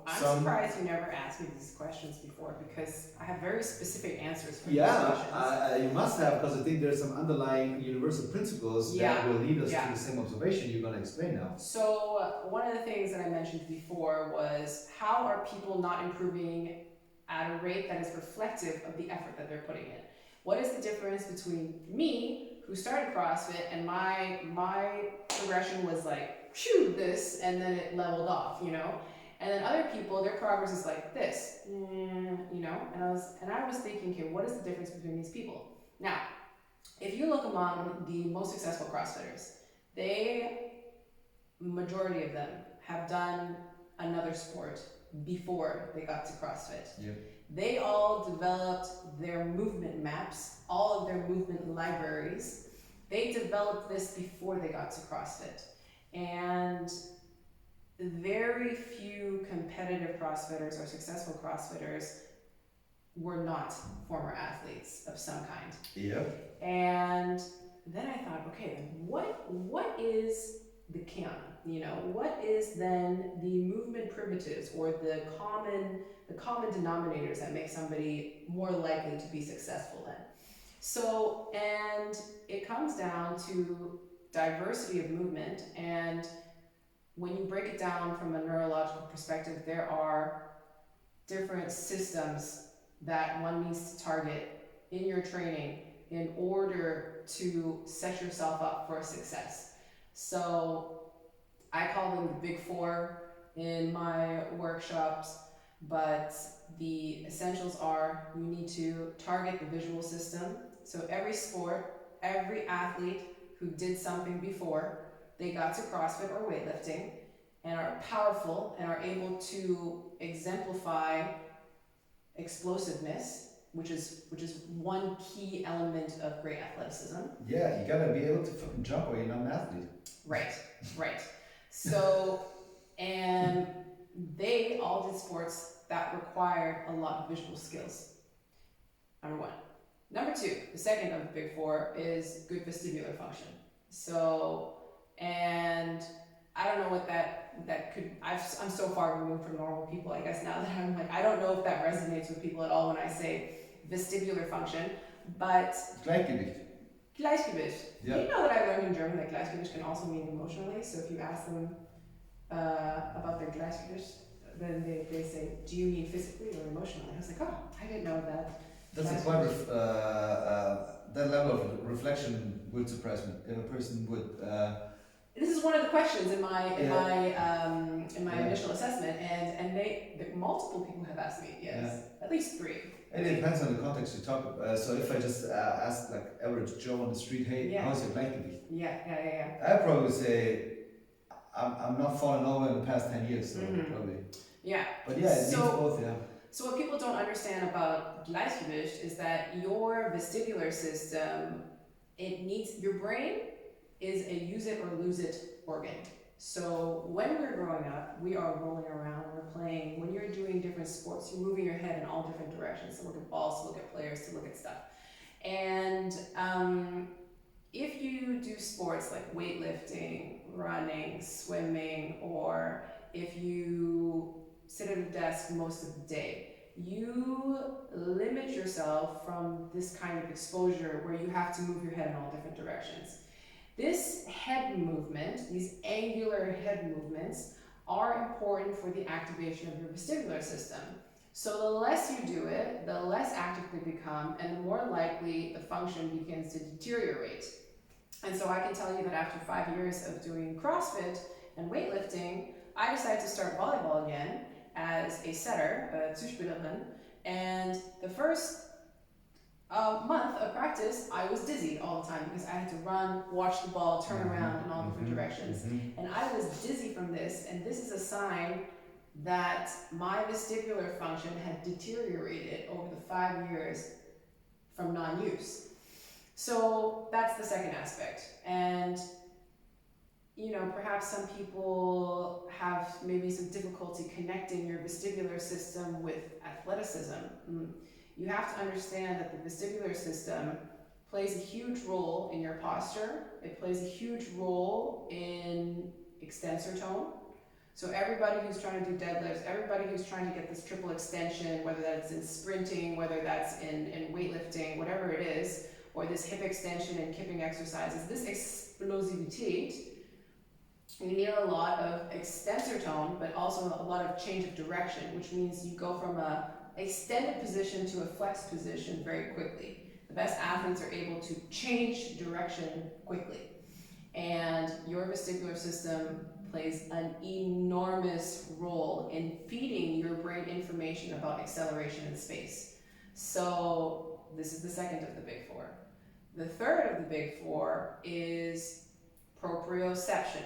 I'm surprised you never asked me these questions before, because I have very specific answers for these questions. You must have, because I think there's some underlying universal principles that will lead us to the same observation you're going to explain now. So one of the things that I mentioned before was, how are people not improving at a rate that is reflective of the effort that they're putting in? What is the difference between me, who started CrossFit, and my progression was like, this, and then it leveled off, And then other people, their progress is like this, you know. And I was thinking, okay, what is the difference between these people? Now, if you look among the most successful CrossFitters, majority of them have done another sport before they got to CrossFit. Yep. They all developed their movement maps, all of their movement libraries. They developed this before they got to CrossFit. And very few competitive CrossFitters or successful CrossFitters were not former athletes of some kind. Yep. And then I thought, okay, then what is the canon? You know, what is then the movement primitives or the common denominators that make somebody more likely to be successful then? So, and it comes down to diversity of movement, and when you break it down from a neurological perspective, there are different systems that one needs to target in your training in order to set yourself up for success. So I call them the big four in my workshops, but the essentials are you need to target the visual system. So every sport, every athlete who did something before they got to CrossFit or weightlifting and are powerful and are able to exemplify explosiveness, which is one key element of great athleticism. Yeah, you gotta be able to fucking jump or you're not an athlete. Right. So, and they all did sports that required a lot of visual skills. Number one. Number two, the second of the big four is good vestibular function. So, and I don't know what that could, I'm so far removed from normal people, I guess, now that I'm like, I don't know if that resonates with people at all when I say vestibular function, but Gleichgewicht. Gleichgewicht. Yeah. You know that I learned in German that Gleichgewicht can also mean emotionally, so if you ask them about their Gleichgewicht, then they say, do you mean physically or emotionally? I was like, oh, I didn't know that. That's a quite that level of reflection would surprise me. If a person would. This is one of the questions in my initial assessment, and multiple people have asked me. Yes, at least three. It depends on the context you talk about. So if I just ask like average Joe on the street, hey, how's your Gleichgewicht? Yeah. I'd probably say I'm not falling over in the past 10 years, so probably. Yeah. But yeah, it means both, yeah. So what people don't understand about Gleichgewicht is that your vestibular system, your brain is a use it or lose it organ. So when we're growing up, we are rolling around, we're playing. When you're doing different sports, you're moving your head in all different directions to look at balls, to look at players, to look at stuff. And if you do sports like weightlifting, running, swimming, or if you sit at a desk most of the day, you limit yourself from this kind of exposure where you have to move your head in all different directions. This head movement, these angular head movements, are important for the activation of your vestibular system. So the less you do it, the less active they become, and the more likely the function begins to deteriorate. And so I can tell you that after 5 years of doing CrossFit and weightlifting, I decided to start volleyball again as a setter, Zuspielerin, and the first month of practice, I was dizzy all the time because I had to run, watch the ball, turn around in all different directions. And I was dizzy from this, and this is a sign that my vestibular function had deteriorated over the 5 years from non-use. So that's the second aspect. And you know, perhaps some people have maybe some difficulty connecting your vestibular system with athleticism. You have to understand that the vestibular system plays a huge role in your posture. It plays a huge role in extensor tone. So everybody who's trying to do deadlifts, everybody who's trying to get this triple extension, whether that's in sprinting, whether that's in weightlifting, whatever it is, or this hip extension and kipping exercises, this explosivity, you need a lot of extensor tone, but also a lot of change of direction, which means you go from a extended position to a flex position very quickly. The best athletes are able to change direction quickly. And your vestibular system, plays an enormous role in feeding your brain information about acceleration in space. So this is the second of the big four. The third of the big four is proprioception.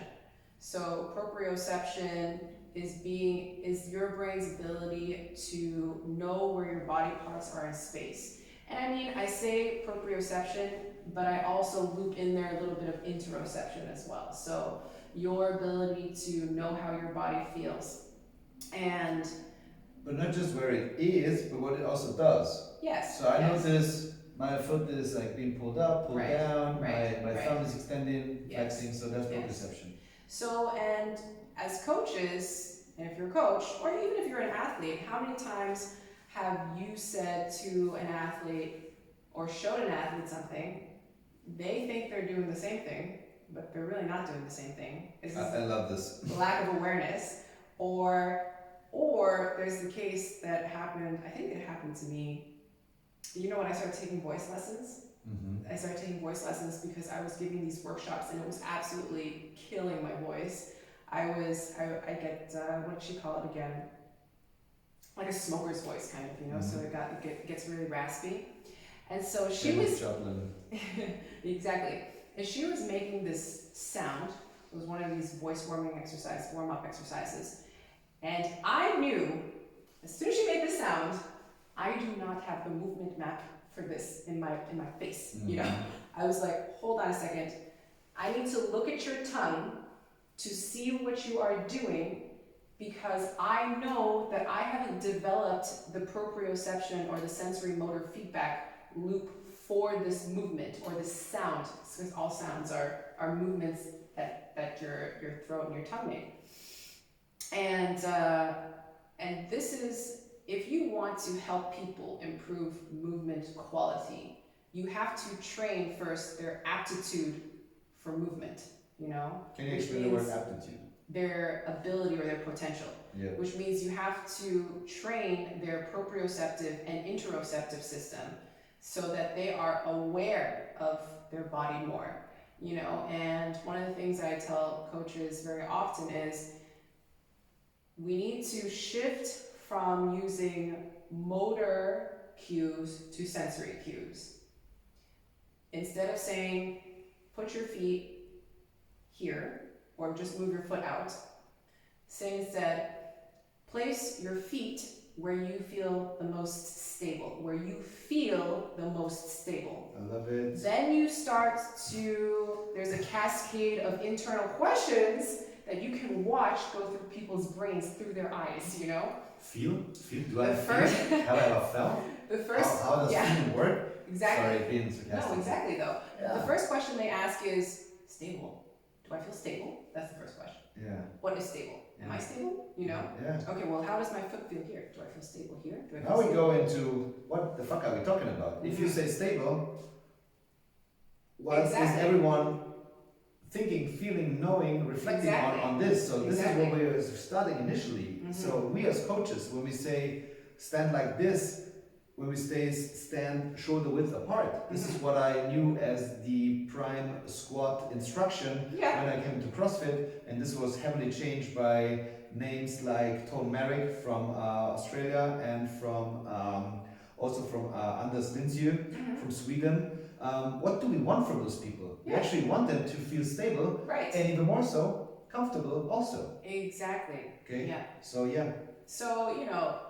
So proprioception is your brain's ability to know where your body parts are in space. And I mean, I say proprioception, but I also loop in there a little bit of interoception as well. So your ability to know how your body feels. And but not just where it is, but what it also does. yes. So I notice my foot is like being pulled up, pulled down, my thumb is extending, flexing, so that's proprioception. So, and as coaches, and if you're a coach, or even if you're an athlete, how many times have you said to an athlete or showed an athlete something, they think they're doing the same thing, but they're really not doing the same thing? I love this. Lack of awareness. Or there's the case that happened, I think it happened to me. You know when I started taking voice lessons? Mm-hmm. I started taking voice lessons because I was giving these workshops and it was absolutely killing my voice. I get, what did she call it again? Like a smoker's voice kind of, you know, so it gets really raspy. And so she was, exactly. And she was making this sound. It was one of these voice warm-up exercises. And I knew, as soon as she made this sound, I do not have the movement map for this in my face, you know? I was like, hold on a second. I need to look at your tongue to see what you are doing, because I know that I haven't developed the proprioception or the sensory motor feedback loop for this movement or this sound, because all sounds are movements that your throat and your tongue make. And this is, if you want to help people improve movement quality, you have to train first their aptitude for movement, you know? Can you explain the word aptitude? Their ability or their potential, which means you have to train their proprioceptive and interoceptive system so that they are aware of their body more, you know? And one of the things I tell coaches very often is we need to shift from using motor cues to sensory cues. Instead of saying, put your feet here, or just move your foot out, say instead, place your feet where you feel the most stable, where you feel the most stable. I love it. Then you start to, there's a cascade of internal questions that you can watch go through people's brains through their eyes, you know? Feel? Do I feel? Have I ever felt? The first, how does feeling work? Exactly. Sorry, being sarcastic. No, exactly though. Yeah. The first question they ask is, stable. Do I feel stable? That's the first question. Yeah. What is stable? Am I stable? You know? Yeah. Okay, well, how does my foot feel here? Do I feel stable here? Do I feel now we stable? go into, what the fuck are we talking about? If you say stable, what is everyone thinking, feeling, knowing, reflecting on this? So this is what we were starting initially. So we as coaches, when we say stand like this, when we say stand shoulder width apart, this is what I knew as the prime squat instruction when I came to CrossFit, and this was heavily changed by names like Tone Merrick from Australia and from also from Anders Linsjö from Sweden. What do we want from those people? We actually want them to feel stable, and even more so, comfortable also. Exactly. Okay. Yeah. So So, you know,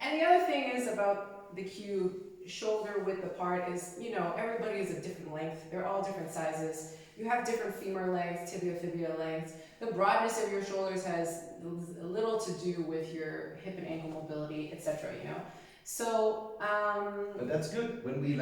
and the other thing is about the cue shoulder width apart is, you know, everybody is a different length. They're all different sizes. You have different femur lengths, tibia-fibula lengths. The broadness of your shoulders has a little to do with your hip and ankle mobility, etc., you know? So, but that's good when we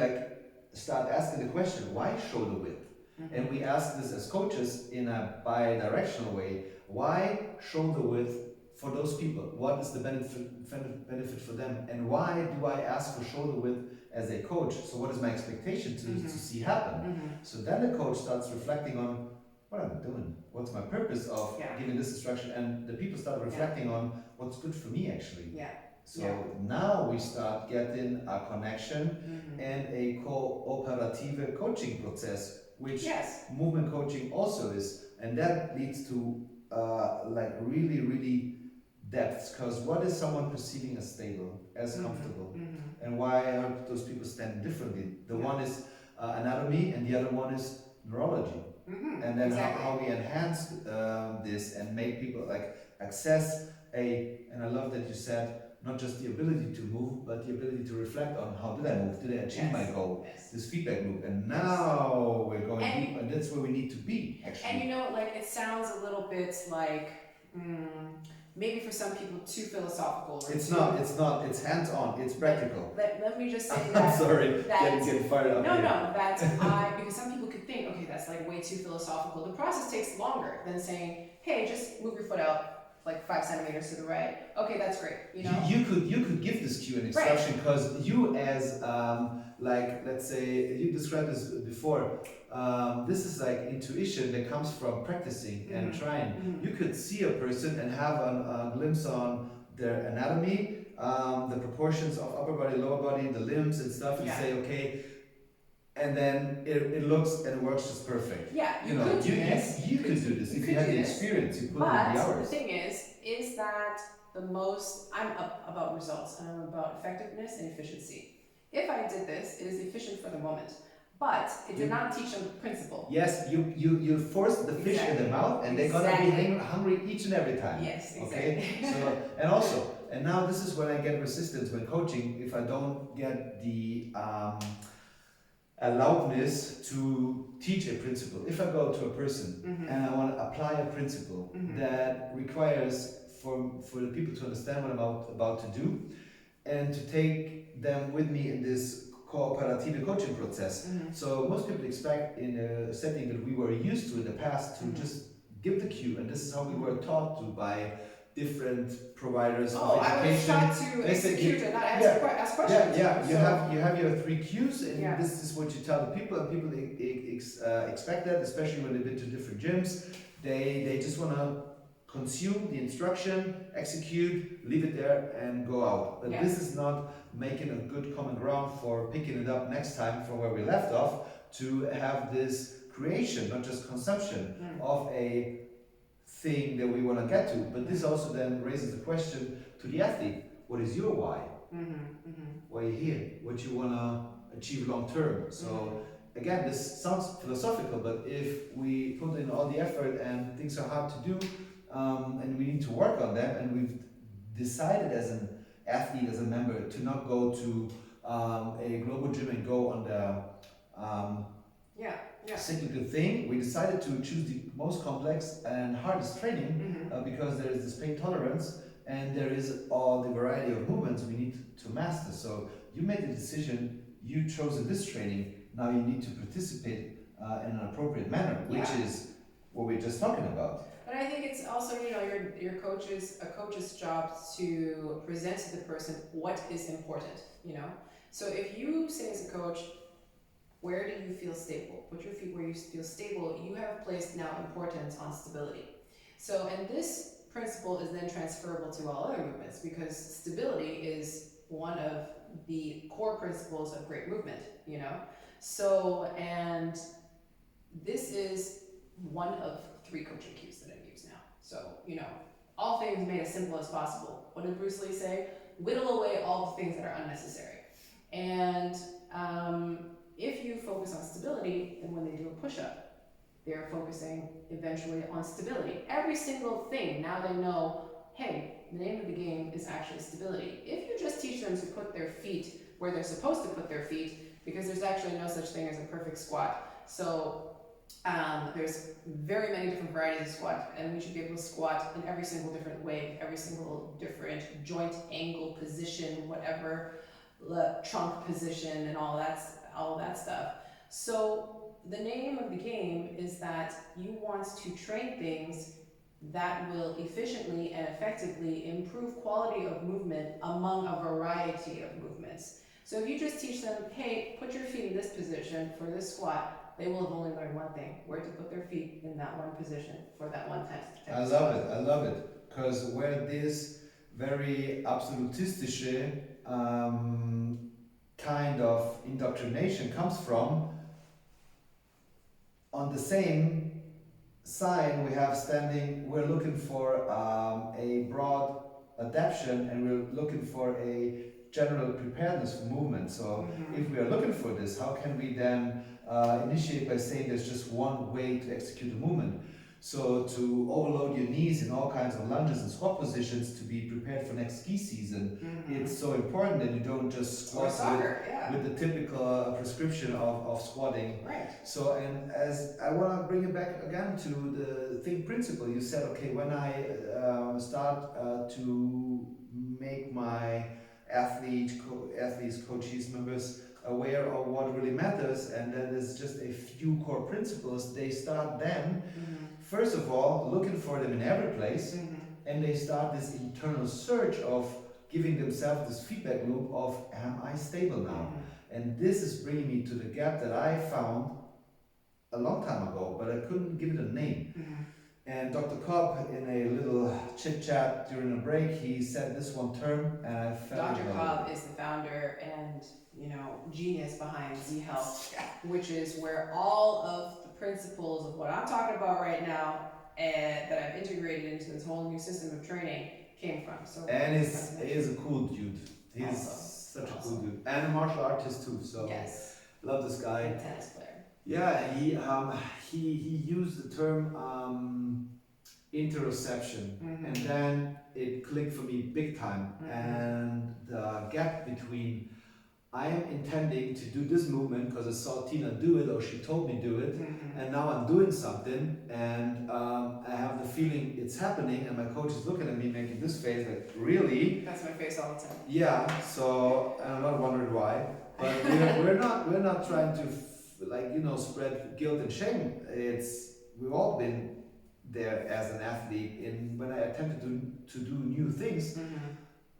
start asking the question, why shoulder width? And we ask this as coaches in a bi-directional way. Why shoulder width for those people? What is the benefit for them? And why do I ask for shoulder width as a coach? So what is my expectation to see happen? So then the coach starts reflecting on what I'm doing. What's my purpose of giving this instruction? And the people start reflecting on what's good for me actually. So now we start getting a connection and a cooperative coaching process, which movement coaching also is. And that leads to like really, really depths. Because what is someone perceiving as stable, as comfortable, and why are those people standing differently? The one is anatomy, and the other one is neurology. And then how we enhance this and make people like access and I love that you said not just the ability to move, but the ability to reflect on how did I move, did I achieve my goal, this feedback loop, and now we're going deep, and that's where we need to be actually. And you know, like it sounds a little bit like maybe for some people too philosophical. Or it's not, it's hands-on, it's practical. Let me just say that. I'm sorry, that getting fired up. No, because some people could think, okay, that's like way too philosophical. The process takes longer than saying, hey, just move your foot out like 5 centimeters to the right. Okay, that's great. You know, you could give this cue and instruction because you as like let's say you described this before. This is like intuition that comes from practicing and trying. You could see a person and have a glimpse on their anatomy, the proportions of upper body, lower body, the limbs and stuff, and say, okay, and then it looks and it works just perfect. Yeah, you could do this. You could do this if you had the experience. You put in the hours. But the thing is that the most I'm about results and I'm about effectiveness and efficiency. If I did this, it is efficient for the moment. But it did not teach them the principle. Yes, you force the fish in the mouth, and they're gonna be hungry each and every time. Yes, exactly. Okay, and now this is when I get resistance when coaching if I don't get the allowedness to teach a principle. If I go to a person and I want to apply a principle that requires for the people to understand what I'm about to do, and to take them with me in this cooperative coaching process. So most people expect in a setting that we were used to in the past to just give the cue, and this is how we were taught to by different providers of education. I was taught to execute and not ask questions. You have your 3 cues, and this is what you tell the people, and people expect that, especially when they've been to different gyms. They just want to consume the instruction, execute, leave it there, and go out. But this is not making a good common ground for picking it up next time from where we left off, to have this creation, not just consumption of a thing that we want to get to. But this also then raises the question to the athlete: what is your why? Why are you here? What you want to achieve long term? So again, this sounds philosophical, but if we put in all the effort and things are hard to do, and we need to work on them, and we've decided as an athlete, as a member, to not go to a global gym and go on the cyclical thing. We decided to choose the most complex and hardest training because there is this pain tolerance and there is all the variety of movements we need to master. So you made the decision, you chose this training, now you need to participate in an appropriate manner, which is what we're just talking about. But I think it's also, your coach's job to present to the person what is important, So if you say as a coach, where do you feel stable? Put your feet where you feel stable. You have placed now importance on stability. So, and this principle is then transferable to all other movements, because stability is one of the core principles of great movement, So, and this is one of 3 coaching cues that I use now. So, all things made as simple as possible. What did Bruce Lee say? Whittle away all the things that are unnecessary. And if you focus on stability, then when they do a push-up, they're focusing eventually on stability. Every single thing, now they know, hey, the name of the game is actually stability. If you just teach them to put their feet where they're supposed to put their feet, because there's actually no such thing as a perfect squat. So there's very many different varieties of squat, and we should be able to squat in every single different way, every single different joint angle position, whatever, trunk position, and all that stuff. So the name of the game is that you want to train things that will efficiently and effectively improve quality of movement among a variety of movements. So if you just teach them, hey, put your feet in this position for this squat, they will have only learned one thing: where to put their feet in that one position for that one time. I love it. Because where this very absolutistische kind of indoctrination comes from, on the same sign we have standing, we're looking for a broad adaptation, and we're looking for a general preparedness for movement. So if we are looking for this, how can we then initiate by saying there's just one way to execute a movement? So to overload your knees in all kinds of lunges and squat positions to be prepared for next ski season, it's so important that you don't just squat with the typical prescription of squatting. Right. So, and as I want to bring it back again to the think principle, you said, okay, when I start to make my athletes, coaches, members aware of what really matters, and that is just a few core principles, they start then, first of all, looking for them in every place, and they start this internal search of giving themselves this feedback loop of, am I stable now? And this is bringing me to the gap that I found a long time ago, but I couldn't give it a name. And Dr. Cobb, in a little chit chat during a break, he said this one term, and I felt Dr. Cobb is the founder and genius behind Z Health, which is where all of the principles of what I'm talking about right now that I've integrated into this whole new system of training came from. So, and he's a cool dude. He's such a cool dude, and a martial artist too. So yes, love this guy. and a tennis player. Yeah, he used the term interoception, and then it clicked for me big time. And the gap between I am intending to do this movement because I saw Tina do it, or she told me do it, and now I'm doing something, and I have the feeling it's happening, and my coach is looking at me making this face like, really? That's my face all the time. Yeah. So I'm not wondering why, but we're not trying to spread guilt and shame. We've all been there as an athlete. When I attempted to do new things.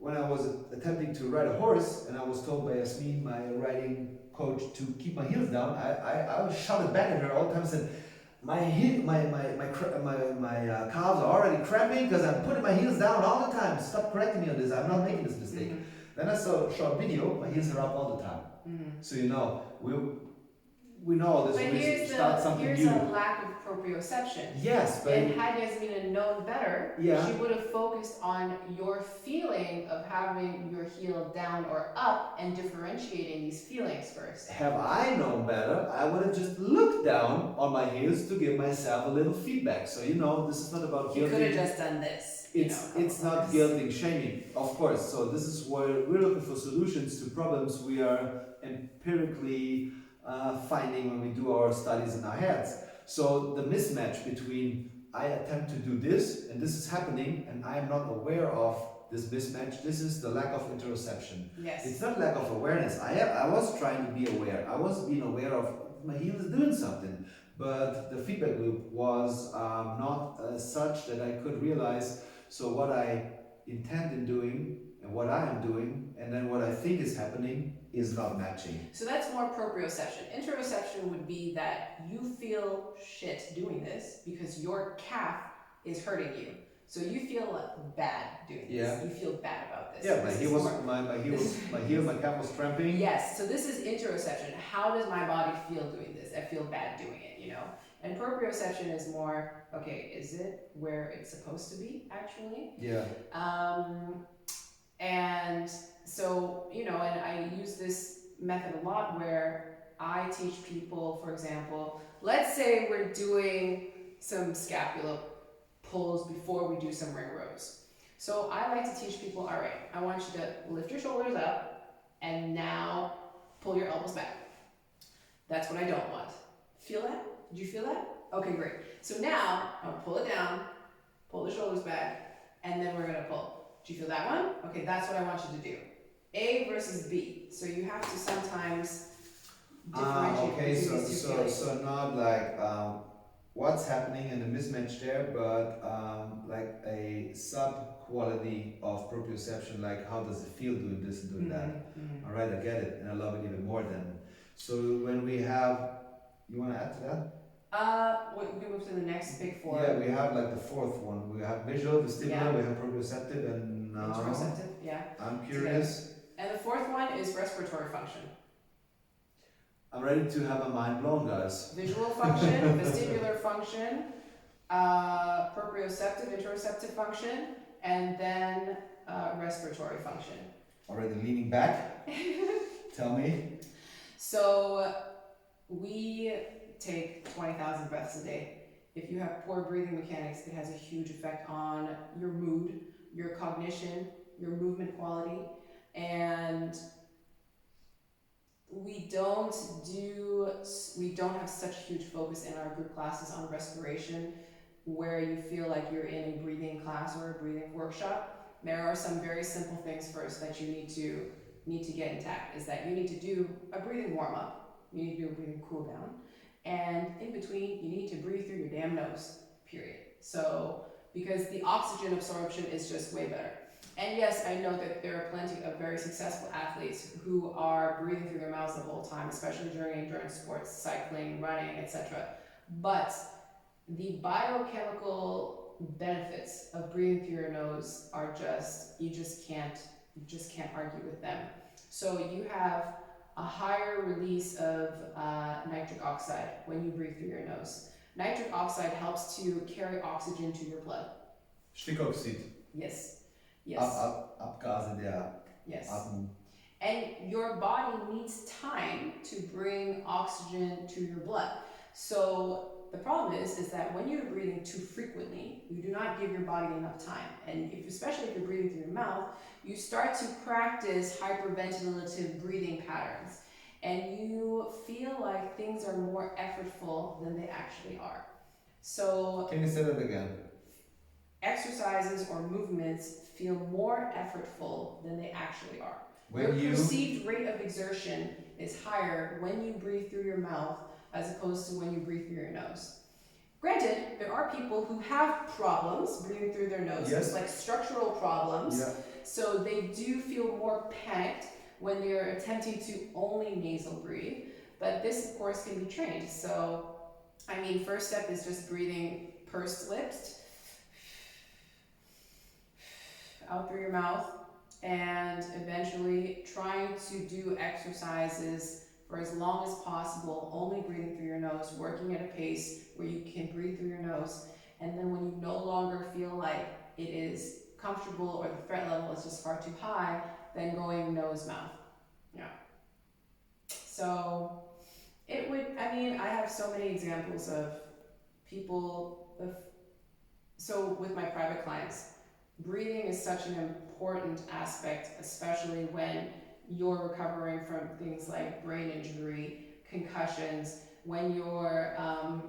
When I was attempting to ride a horse, and I was told by Yasmin, my riding coach, to keep my heels down, I was shouted back at her all the time and said, my calves are already cramping because I'm putting my heels down all the time. Stop correcting me on this. I'm not making this mistake. Then I saw a short video, my heels are up all the time. So we know this. But here's a lack of proprioception. Yes, but and had Yasmina known better, yeah, she would have focused on your feeling of having your heel down or up and differentiating these feelings first. Have I known better, I would have just looked down on my heels to give myself a little feedback. So this is not about guilting. You could have just done this. It's not guilting, shaming, of course. So this is where we're looking for solutions to problems we are empirically finding when we do our studies in our heads. So the mismatch between I attempt to do this and this is happening and I am not aware of this mismatch, this is the lack of interoception. Yes. It's not lack of awareness. I was trying to be aware. I was being aware of my heel is doing something, but the feedback loop was not such that I could realize, so what I intend in doing and what I am doing and then what I think is happening is not matching. So that's more proprioception. Interoception would be that you feel shit doing this because your calf is hurting you. So you feel bad doing this. You feel bad about this. Yeah, my calf was cramping. Yes, so this is interoception. How does my body feel doing this? I feel bad doing it, And proprioception is more, okay, is it where it's supposed to be, actually? Yeah. And so, and I use this method a lot where I teach people, for example, let's say we're doing some scapula pulls before we do some ring rows. So I like to teach people, all right, I want you to lift your shoulders up and now pull your elbows back. That's what I don't want. Feel that? Did you feel that? Okay, great. So now I'll pull it down, pull the shoulders back, and then we're gonna pull. Do you feel that one? Okay, that's what I want you to do. A versus B. So you have to sometimes differentiate between these two feelings. So not like what's happening in the mismatch there, but like a sub quality of proprioception, like how does it feel doing this and doing that. All right, I get it, and I love it even more then. So when we have, you want to add to that? We can move to the next big four. Yeah, we have like the fourth one. We have visual, vestibular, we have proprioceptive, and interoceptive. Yeah. I'm curious. And the fourth one is respiratory function. I'm ready to have my mind blown, guys. Visual function, vestibular function, Proprioceptive, interoceptive function, and then respiratory function. Already leaning back. Tell me. So we take 20,000 breaths a day. If you have poor breathing mechanics, it has a huge effect on your mood, your cognition, your movement quality, and we don't have such a huge focus in our group classes on respiration where you feel like you're in a breathing class or a breathing workshop. There are some very simple things first that you need to get intact. Is that you need to do a breathing warm up, you need to do a breathing cool down, and in between you need to breathe through your damn nose. Period. So because the oxygen absorption is just way better. And yes, I know that there are plenty of very successful athletes who are breathing through their mouths the whole time, especially during endurance sports, cycling, running, etc. But the biochemical benefits of breathing through your nose are you just can't argue with them. So you have a higher release of nitric oxide when you breathe through your nose. Nitric oxide helps to carry oxygen to your blood. Stickoxid. Yes. Yes. Abgase der yes. Atmung. And your body needs time to bring oxygen to your blood. So the problem is that when you're breathing too frequently, you do not give your body enough time. And especially if you're breathing through your mouth, you start to practice hyperventilative breathing patterns. And you feel like things are more effortful than they actually are. So can you say that again? Exercises or movements feel more effortful than they actually are. When your perceived rate of exertion is higher when you breathe through your mouth as opposed to when you breathe through your nose. Granted, there are people who have problems breathing through their nose, yes. like structural problems, yeah. So they do feel more panicked when they're attempting to only nasal breathe, but this of course can be trained. So, I mean, first step is just breathing pursed lips, out through your mouth, and eventually trying to do exercises for as long as possible, only breathing through your nose, working at a pace where you can breathe through your nose, and then when you no longer feel like it is comfortable or the threat level is just far too high, then going nose mouth. Yeah. So I have so many examples of people so with my private clients, breathing is such an important aspect, especially when you're recovering from things like brain injury, concussions, when you're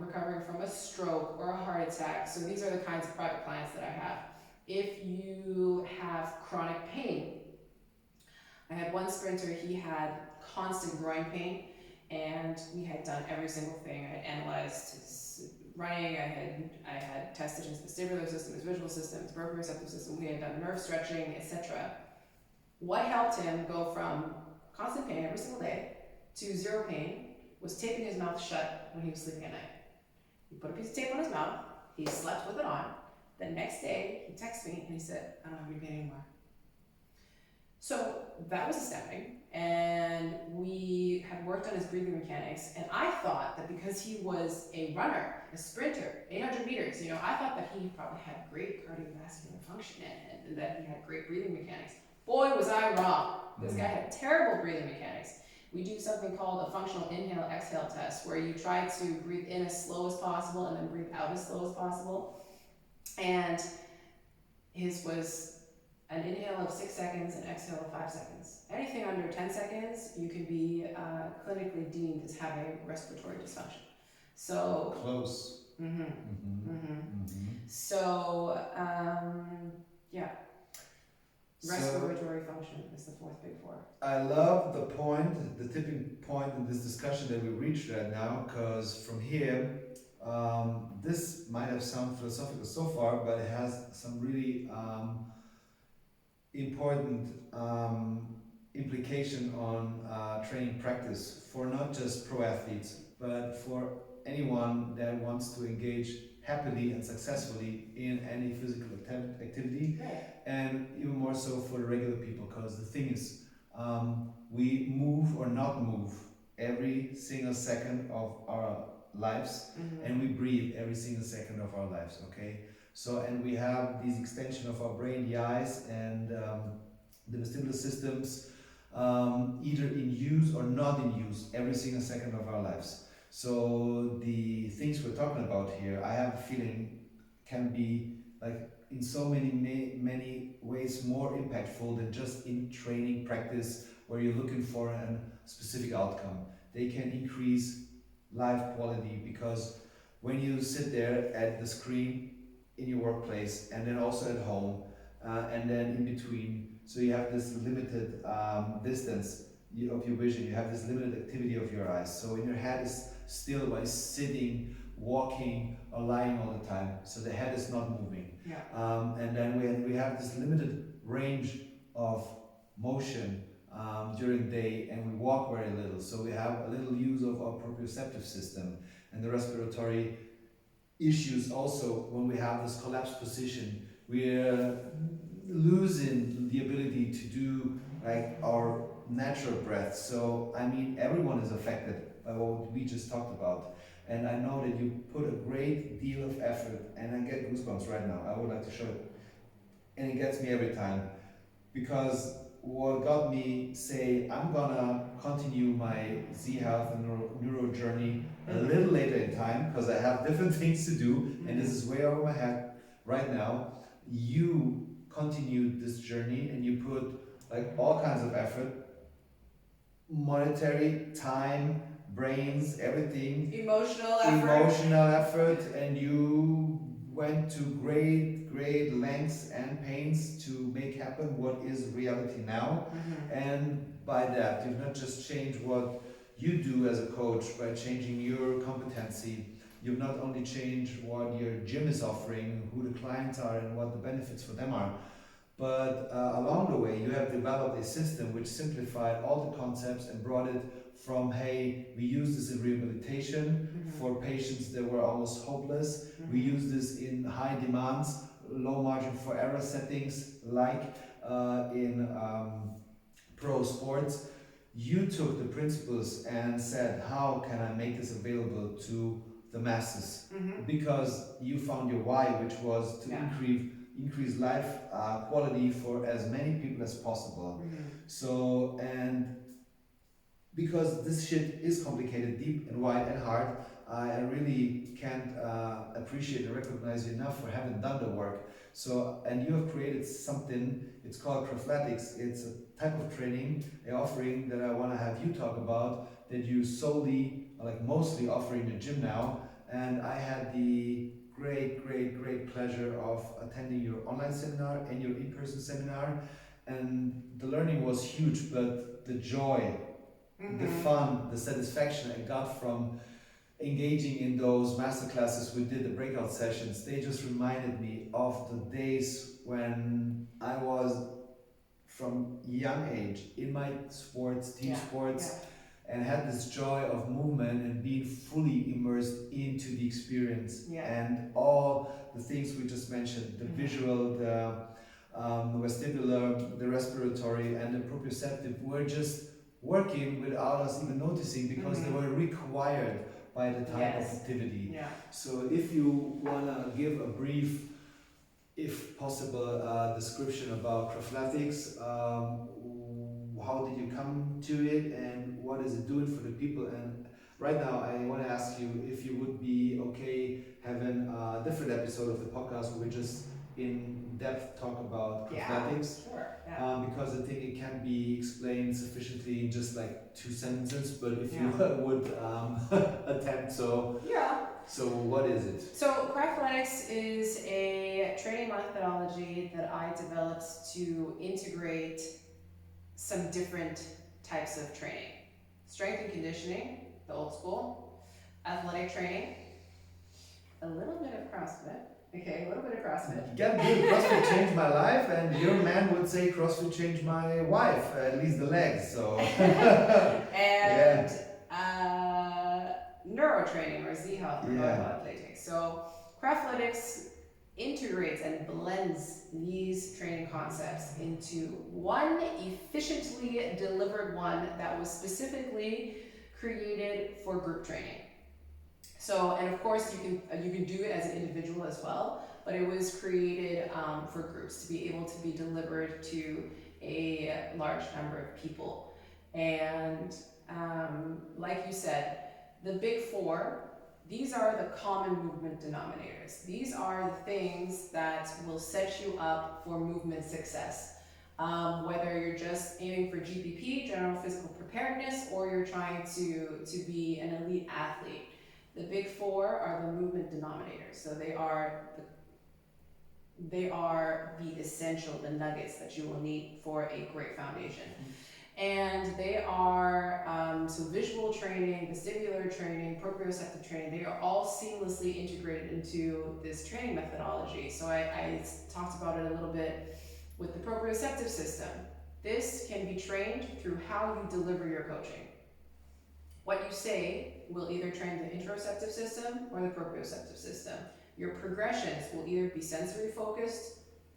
recovering from a stroke or a heart attack. So these are the kinds of private clients that I have. If you have chronic pain, I had one sprinter, he had constant groin pain, and we had done every single thing. I had analyzed his running, I had tested his vestibular system, his visual system, his proprioceptive system, we had done nerve stretching, etc. What helped him go from constant pain every single day to zero pain was taping his mouth shut when he was sleeping at night. He put a piece of tape on his mouth, he slept with it on. The next day, he texted me and he said, I don't have any pain anymore. So that was astounding, and we had worked on his breathing mechanics, and I thought that because he was a runner, a sprinter, 800 meters, I thought that he probably had great cardiovascular function and that he had great breathing mechanics. Boy, was I wrong. This guy had terrible breathing mechanics. We do something called a functional inhale-exhale test, where you try to breathe in as slow as possible and then breathe out as slow as possible. And his was an inhale of 6 seconds and exhale of 5 seconds. Anything under 10 seconds, you can be clinically deemed as having respiratory dysfunction. So close. So yeah, respiratory function is the fourth big four. I love the tipping point in this discussion that we reached right now, because from here, this might have sounded philosophical so far, but it has some really important implication on training practice for not just pro athletes, but for anyone that wants to engage happily and successfully in any physical activity, right. And even more so for the regular people, because the thing is, we move or not move every single second of our lives, and we breathe every single second of our lives, okay? So, and we have these extension of our brain, the eyes, and the vestibular systems, either in use or not in use every single second of our lives. So the things we're talking about here, I have a feeling, can be like in so many ways more impactful than just in training practice where you're looking for a specific outcome. They can increase life quality, because when you sit there at the screen in your workplace and then also at home, and then in between, so you have this limited distance of your vision, you have this limited activity of your eyes, so in your head is still by sitting, walking or lying all the time, so the head is not moving. And then when we have this limited range of motion during the day, and we walk very little, so we have a little use of our proprioceptive system and the respiratory issues. Also, when we have this collapsed position, we're losing the ability to do like our natural breath. So I mean, everyone is affected by what we just talked about, and I know that you put a great deal of effort, and I get goosebumps right now. I would like to show it, and it gets me every time, because what got me say I'm gonna continue my Z Health and neuro journey a little later in time, because I have different things to do, and this is way over my head right now. You continued this journey and you put like all kinds of effort, monetary, time, brains, everything, emotional effort, and you went to great lengths and pains to make happen what is reality now. And by that, you've not just changed what you do as a coach by changing your competency, you've not only changed what your gym is offering, who the clients are and what the benefits for them are, but along the way you have developed a system which simplified all the concepts and brought it from, hey, we use this in rehabilitation for patients that were almost hopeless, we use this in high demands, low margin for error settings, like in pro sports. You took the principles and said, how can I make this available to the masses? Because you found your why, which was to increase life quality for as many people as possible. So, and because this shit is complicated, deep and wide and hard, I really can't appreciate and recognize you enough for having done the work. So, and you have created something, it's called Craftletics. It's a type of training, an offering that I want to have you talk about, that you solely, like mostly offer in the gym now. And I had the great pleasure of attending your online seminar and your in-person seminar. And the learning was huge, but the joy, the fun, the satisfaction I got from engaging in those masterclasses we did, the breakout sessions, they just reminded me of the days when I was from young age in my sports, team sports, and had this joy of movement and being fully immersed into the experience, and all the things we just mentioned, the visual, the vestibular, the respiratory, and the proprioceptive were just working without us even noticing, because they were required by the type of activity. So if you want to give a brief, if possible, description about Craftletics, how did you come to it and what is it doing for the people? And right now I want to ask you if you would be okay having a different episode of the podcast where we just in depth talk about Craftletics. Because I think it can be explained sufficiently in just like 2 sentences, but if you would attempt so. So what is it? So Craftletics is a training methodology that I developed to integrate some different types of training. Strength and conditioning, the old school, athletic training, a little bit of CrossFit. Okay, a little bit of CrossFit. Get good. CrossFit changed my life, and your man would say CrossFit changed my wife, at least the legs. So. And neuro training, or Z Health, or Blackbox. So Craftletics integrates and blends these training concepts into one efficiently delivered one that was specifically created for group training. So, and of course, you can do it as an individual as well, but it was created for groups to be able to be delivered to a large number of people. And like you said, the big four, these are the common movement denominators. These are the things that will set you up for movement success. Whether you're just aiming for GPP, general physical preparedness, or you're trying to be an elite athlete. The big four are the movement denominators. So they are the essential, the nuggets that you will need for a great foundation. And they are, so visual training, vestibular training, proprioceptive training, they are all seamlessly integrated into this training methodology. So I talked about it a little bit with the proprioceptive system. This can be trained through how you deliver your coaching. What you say will either train the interoceptive system or the proprioceptive system. Your progressions will either be sensory focused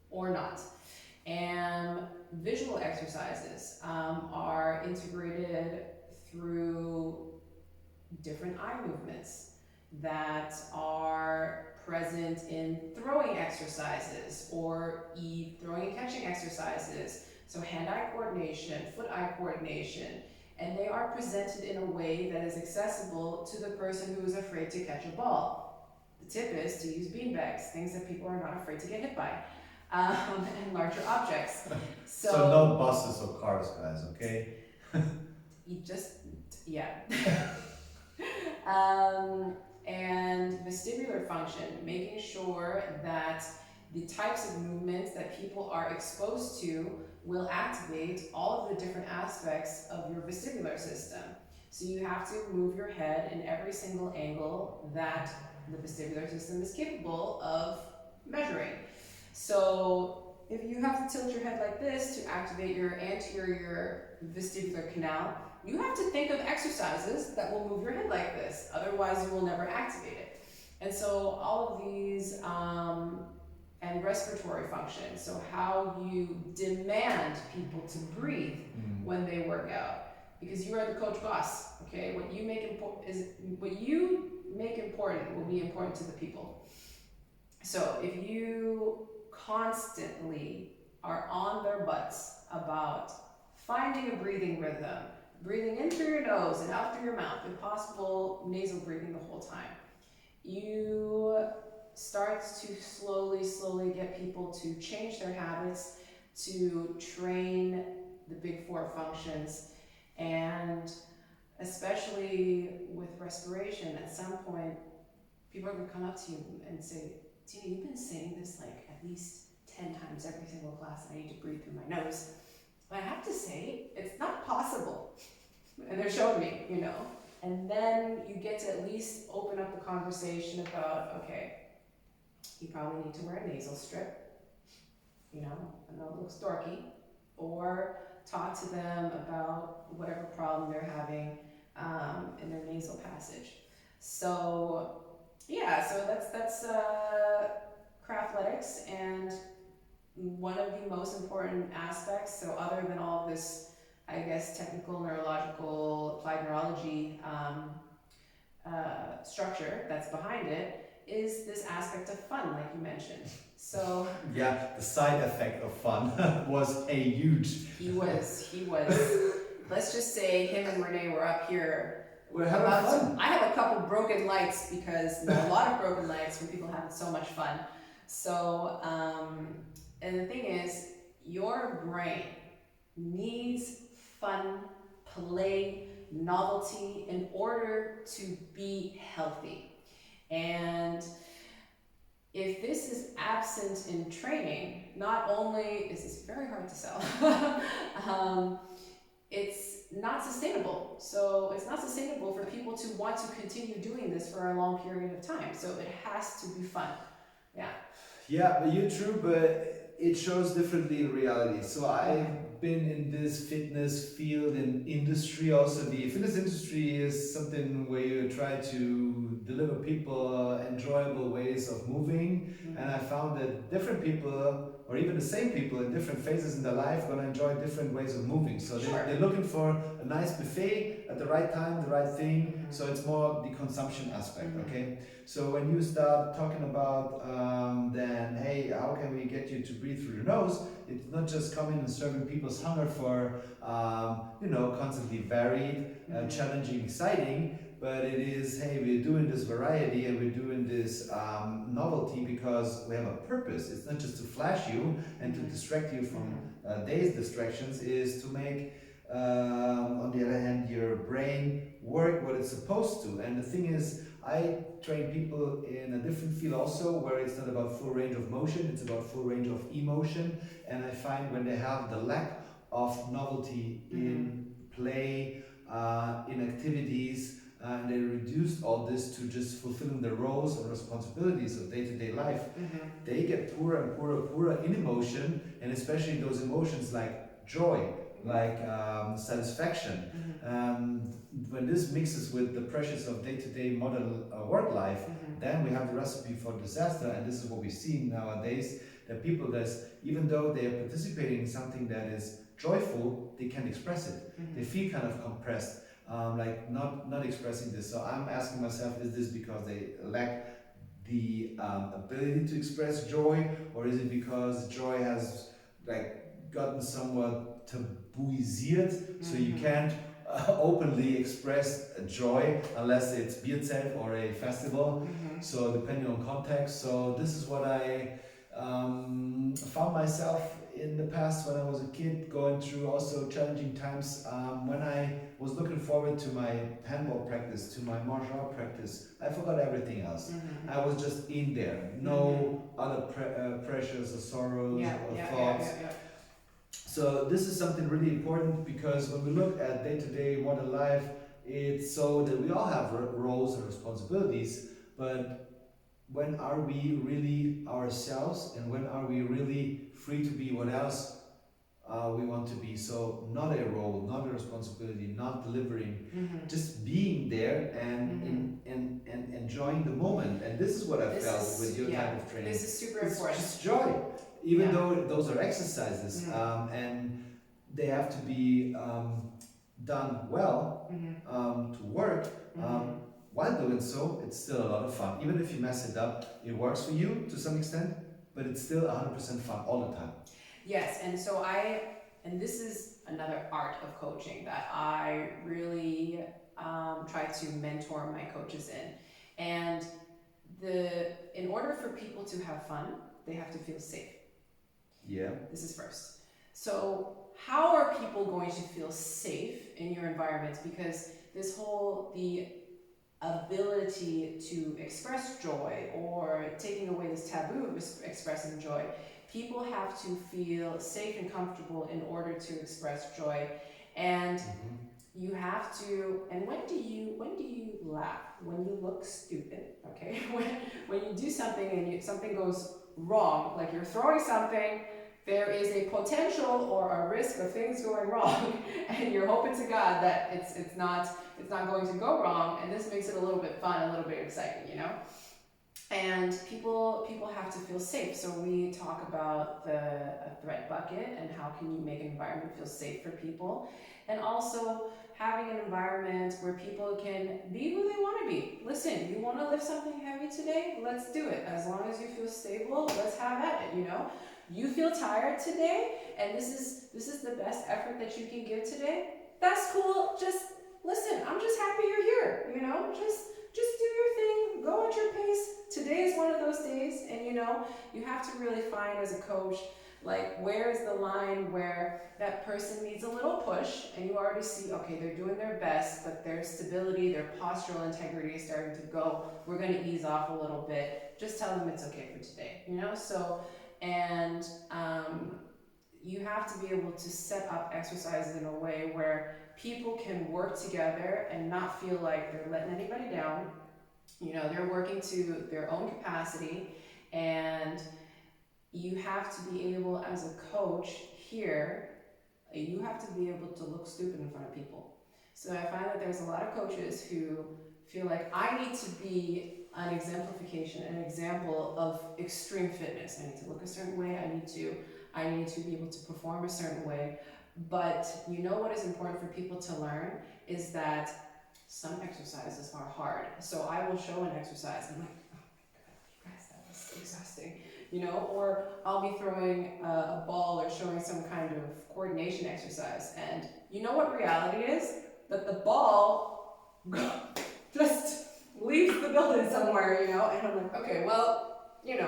or not. And visual exercises are integrated through different eye movements that are present in throwing exercises or throwing and catching exercises. So hand-eye coordination, foot-eye coordination, and they are presented in a way that is accessible to the person who is afraid to catch a ball. The tip is to use beanbags, things that people are not afraid to get hit by, and larger objects. So no buses or cars, guys, okay? You just, yeah. And vestibular function, making sure that the types of movements that people are exposed to will activate all of the different aspects of your vestibular system. So you have to move your head in every single angle that the vestibular system is capable of measuring. So if you have to tilt your head like this to activate your anterior vestibular canal, you have to think of exercises that will move your head like this, otherwise you will never activate it. And so all of these, and respiratory function, so how you demand people to breathe when they work out, because you are the coach boss, okay? What you make important will be important to the people. So if you constantly are on their butts about finding a breathing rhythm, breathing in through your nose and out through your mouth, if possible, nasal breathing the whole time, you start to slowly get people to change their habits, to train the big four functions, and especially with respiration, at some point, people are going to come up to you and say, Tina, you've been saying this like at least 10 times every single class, and I need to breathe through my nose. But I have to say, it's not possible. And they're showing me, you know. And then you get to at least open up the conversation about, okay, you probably need to wear a nasal strip, you know, I know it looks dorky, or talk to them about whatever problem they're having in their nasal passage. So yeah, so that's Crafthletics, and one of the most important aspects, so other than all of this, I guess, technical, neurological, applied neurology structure that's behind it, is this aspect of fun, like you mentioned. So yeah, the side effect of fun was a huge. He was. Let's just say him and Renee were up here. We're having fun. I have a couple broken lights because a lot of broken lights when people having so much fun. So, and the thing is, your brain needs fun, play, novelty in order to be healthy. And if this is absent in training, not only is this very hard to sell, it's not sustainable. So it's not sustainable for people to want to continue doing this for a long period of time. So it has to be fun. Yeah. Yeah, but you're true, but it shows differently in reality. So I've been in this fitness field and industry also. The fitness industry is something where you try to deliver people enjoyable ways of moving. And I found that different people or even the same people in different phases in their life, going to enjoy different ways of moving. So they're looking for a nice buffet at the right time, the right thing. So it's more the consumption aspect, okay? So when you start talking about then, hey, how can we get you to breathe through the nose? It's not just coming and serving people's hunger for, constantly varied, challenging, exciting, but it is, hey, we're doing this variety and we're doing this novelty because we have a purpose. It's not just to flash you and to distract you from day's distractions, is to make, on the other hand, your brain work what it's supposed to. And the thing is, I train people in a different field also, where it's not about full range of motion, it's about full range of emotion. And I find when they have the lack of novelty in play, in activities, and they reduced all this to just fulfilling the roles or responsibilities of day-to-day life, they get poorer and poorer and poorer in emotion, and especially those emotions like joy, like satisfaction. When this mixes with the pressures of day-to-day modern work life, then we have the recipe for disaster. And this is what we see nowadays, that people that, even though they are participating in something that is joyful, they can't express it. They feel kind of compressed, like not expressing this. So I'm asking myself, is this because they lack the ability to express joy, or is it because joy has like gotten somewhat tabuisiert, so you can't openly express joy unless it's Bierzelt or a festival. So depending on context. So this is what I found myself in the past when I was a kid, going through also challenging times, when I was looking forward to my handball practice, to my martial art practice. I forgot everything else. I was just in there, no other pressures or sorrows or thoughts. So this is something really important, because when we look at day-to-day modern life, it's so that we all have roles and responsibilities, but when are we really ourselves, and when are we really free to be what else we want to be? So not a role, not a responsibility, not delivering, just being there and enjoying the moment. And this is what I felt with your type of training. This is super important. Just joy, even though those are exercises, and they have to be done well, to work. While doing so, it's still a lot of fun. Even if you mess it up, it works for you to some extent, but it's still 100% fun all the time. Yes, and and this is another art of coaching that I really try to mentor my coaches in. And in order for people to have fun, they have to feel safe. Yeah. This is first. So how are people going to feel safe in your environment? Because the ability to express joy, or taking away this taboo of expressing joy, people have to feel safe and comfortable in order to express joy. And you have to, and when do you laugh? When you look stupid, okay? When you do something and something goes wrong, like you're throwing something, there is a potential or a risk of things going wrong, and you're hoping to God that it's not going to go wrong, and this makes it a little bit fun, a little bit exciting, you know? And people have to feel safe. So we talk about a threat bucket and how can you make an environment feel safe for people, and also having an environment where people can be who they want to be. Listen, you want to lift something heavy today? Let's do it. As long as you feel stable, let's have at it, you know? You feel tired today, and this is the best effort that you can give today. That's cool. Just listen, I'm just happy you're here, you know? Just do your thing, go at your pace. Today is one of those days, and you have to really find as a coach, like, where is the line where that person needs a little push, and you already see, okay, they're doing their best, but their stability, their postural integrity is starting to go. We're going to ease off a little bit. Just tell them it's okay for today, you know? So, and you have to be able to set up exercises in a way where people can work together and not feel like they're letting anybody down. You know, they're working to their own capacity, and you have to be able, as a coach here, you have to be able to look stupid in front of people. So I find that there's a lot of coaches who feel like I need to be an exemplification, an example of extreme fitness. I need to look a certain way. I need to be able to perform a certain way. But you know what is important for people to learn is that some exercises are hard. So I will show an exercise. I'm like, oh my god, you guys, that was exhausting. Or I'll be throwing a ball or showing some kind of coordination exercise, and you know what reality is? That the ball just leaves the building somewhere, and I'm like, okay, well, it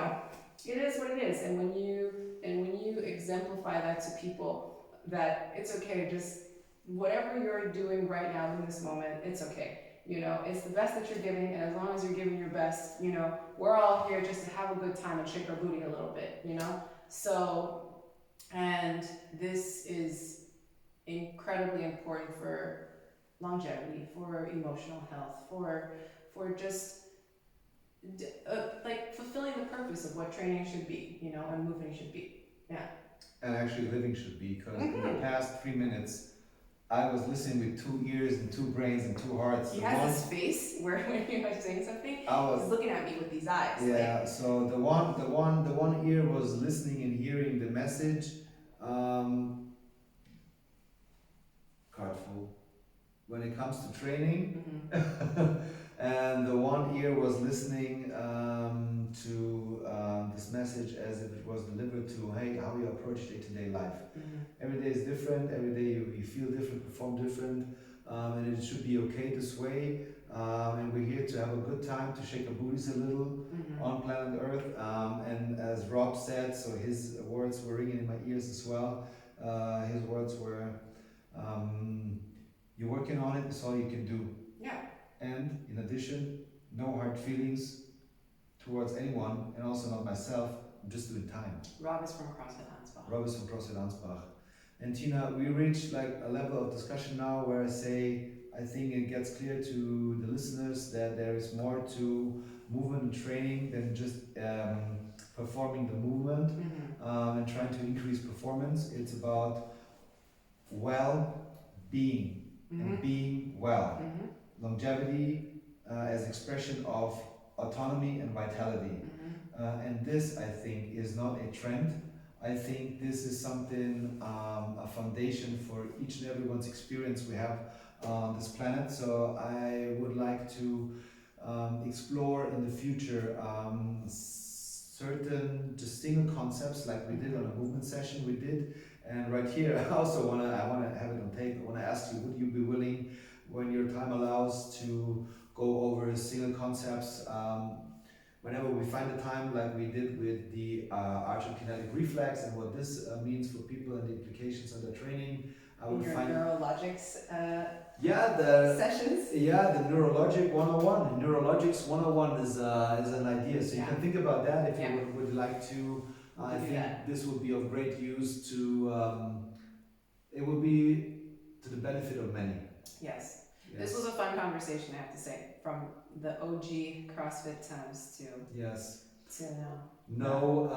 is what it is. And when you exemplify that to people, that it's okay, just whatever you're doing right now in this moment, it's okay. It's the best that you're giving, and as long as you're giving your best, we're all here just to have a good time and shake our booty a little bit, So, and this is incredibly important for longevity, for emotional health, for just like fulfilling the purpose of what training should be, and moving should be. Yeah. And actually living should be, because in the past 3 minutes, I was listening with 2 ears and 2 brains and 2 hearts. He has this face where when you are saying something, he's looking at me with these eyes. Yeah. So the one ear was listening and hearing the message. Card full. When it comes to training, and the one ear was listening to this message as if it was delivered to, hey, how you approach day-to-day life. Every day is different. Every day you feel different, perform different, and it should be okay this way. And we're here to have a good time, to shake our booties a little on planet Earth. And as Rob said, so his words were ringing in my ears as well. His words were, you're working on it, that's all you can do. Yeah. And in addition, no hard feelings towards anyone, and also not myself. I'm just doing time. Rob is from CrossFit Ansbach. Rob is from CrossFit Ansbach. And Tina, we reached like a level of discussion now where I think it gets clear to the listeners that there is more to movement and training than just performing the movement and trying to increase performance. It's about well-being and being well. Longevity as expression of autonomy and vitality. And this, I think, is not a trend. I think this is something, a foundation for each and everyone's experience we have on this planet. So I would like to explore in the future certain just single concepts like we did on a movement session we did. And right here, I also want to have it on tape. I want to ask you, would you be willing, when your time allows, to go over single concepts whenever we find the time, like we did with the archokinetic reflex and what this means for people and the implications of the training. I would find neurologics sessions. Yeah, the neurologic 101. Neurologics 101 is an idea. So you can think about that if you would like to. I think this would be of great use to. It would be to the benefit of many. Yes. This was a fun conversation, I have to say, from the OG CrossFit times to now. No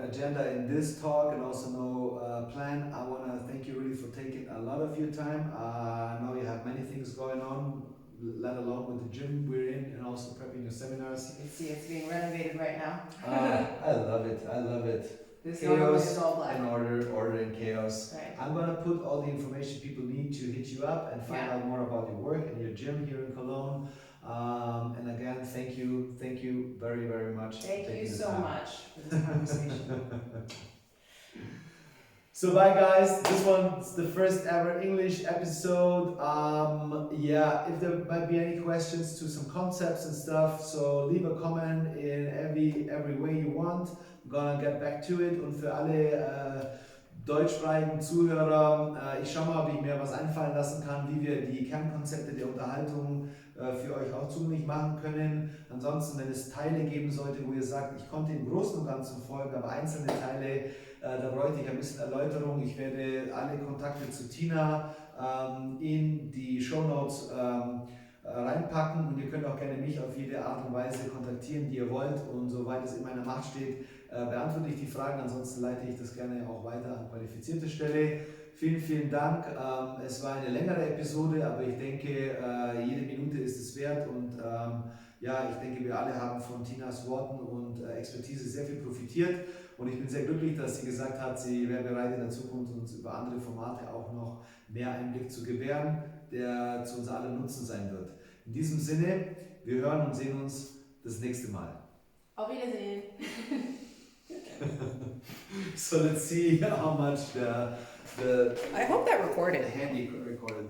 agenda in this talk, and also no plan. I want to thank you really for taking a lot of your time. I know you have many things going on, let alone with the gym we're in, and also prepping your seminars. You can see it's being renovated right now. I love it. This chaos is all black. and order and chaos. Right. I'm gonna put all the information people need to hit you up and find out more about your work and your gym here in Cologne. And again, thank you very, very much. Thank you so much for this conversation. So bye guys, this one's the first ever English episode. If there might be any questions to some concepts and stuff, so leave a comment in every way you want. I'm gonna get back to it. Und für alle deutschsprachigen Zuhörer, ich schau mal, ob ich mir was einfallen lassen kann, wie wir die Kernkonzepte der Unterhaltung für euch auch zugänglich machen können. Ansonsten, wenn es Teile geben sollte, wo ihr sagt, ich konnte im Großen und Ganzen folgen, aber einzelne Teile, da bräuchte ich ein bisschen Erläuterung. Ich werde alle Kontakte zu Tina in die Shownotes reinpacken, und ihr könnt auch gerne mich auf jede Art und Weise kontaktieren, die ihr wollt, und soweit es in meiner Macht steht, beantworte ich die Fragen. Ansonsten leite ich das gerne auch weiter an qualifizierte Stelle. Vielen Dank. Es war eine längere Episode, aber ich denke, jede Minute ist es wert, und ja, ich denke, wir alle haben von Tinas Worten und Expertise sehr viel profitiert. Und ich bin sehr glücklich, dass sie gesagt hat, sie wäre bereit, in der Zukunft uns über andere Formate auch noch mehr Einblick zu gewähren, der zu uns allen Nutzen sein wird. In diesem Sinne, wir hören und sehen uns das nächste Mal. Auf Wiedersehen. So let's see how much the I hope that recorded. handy recorded.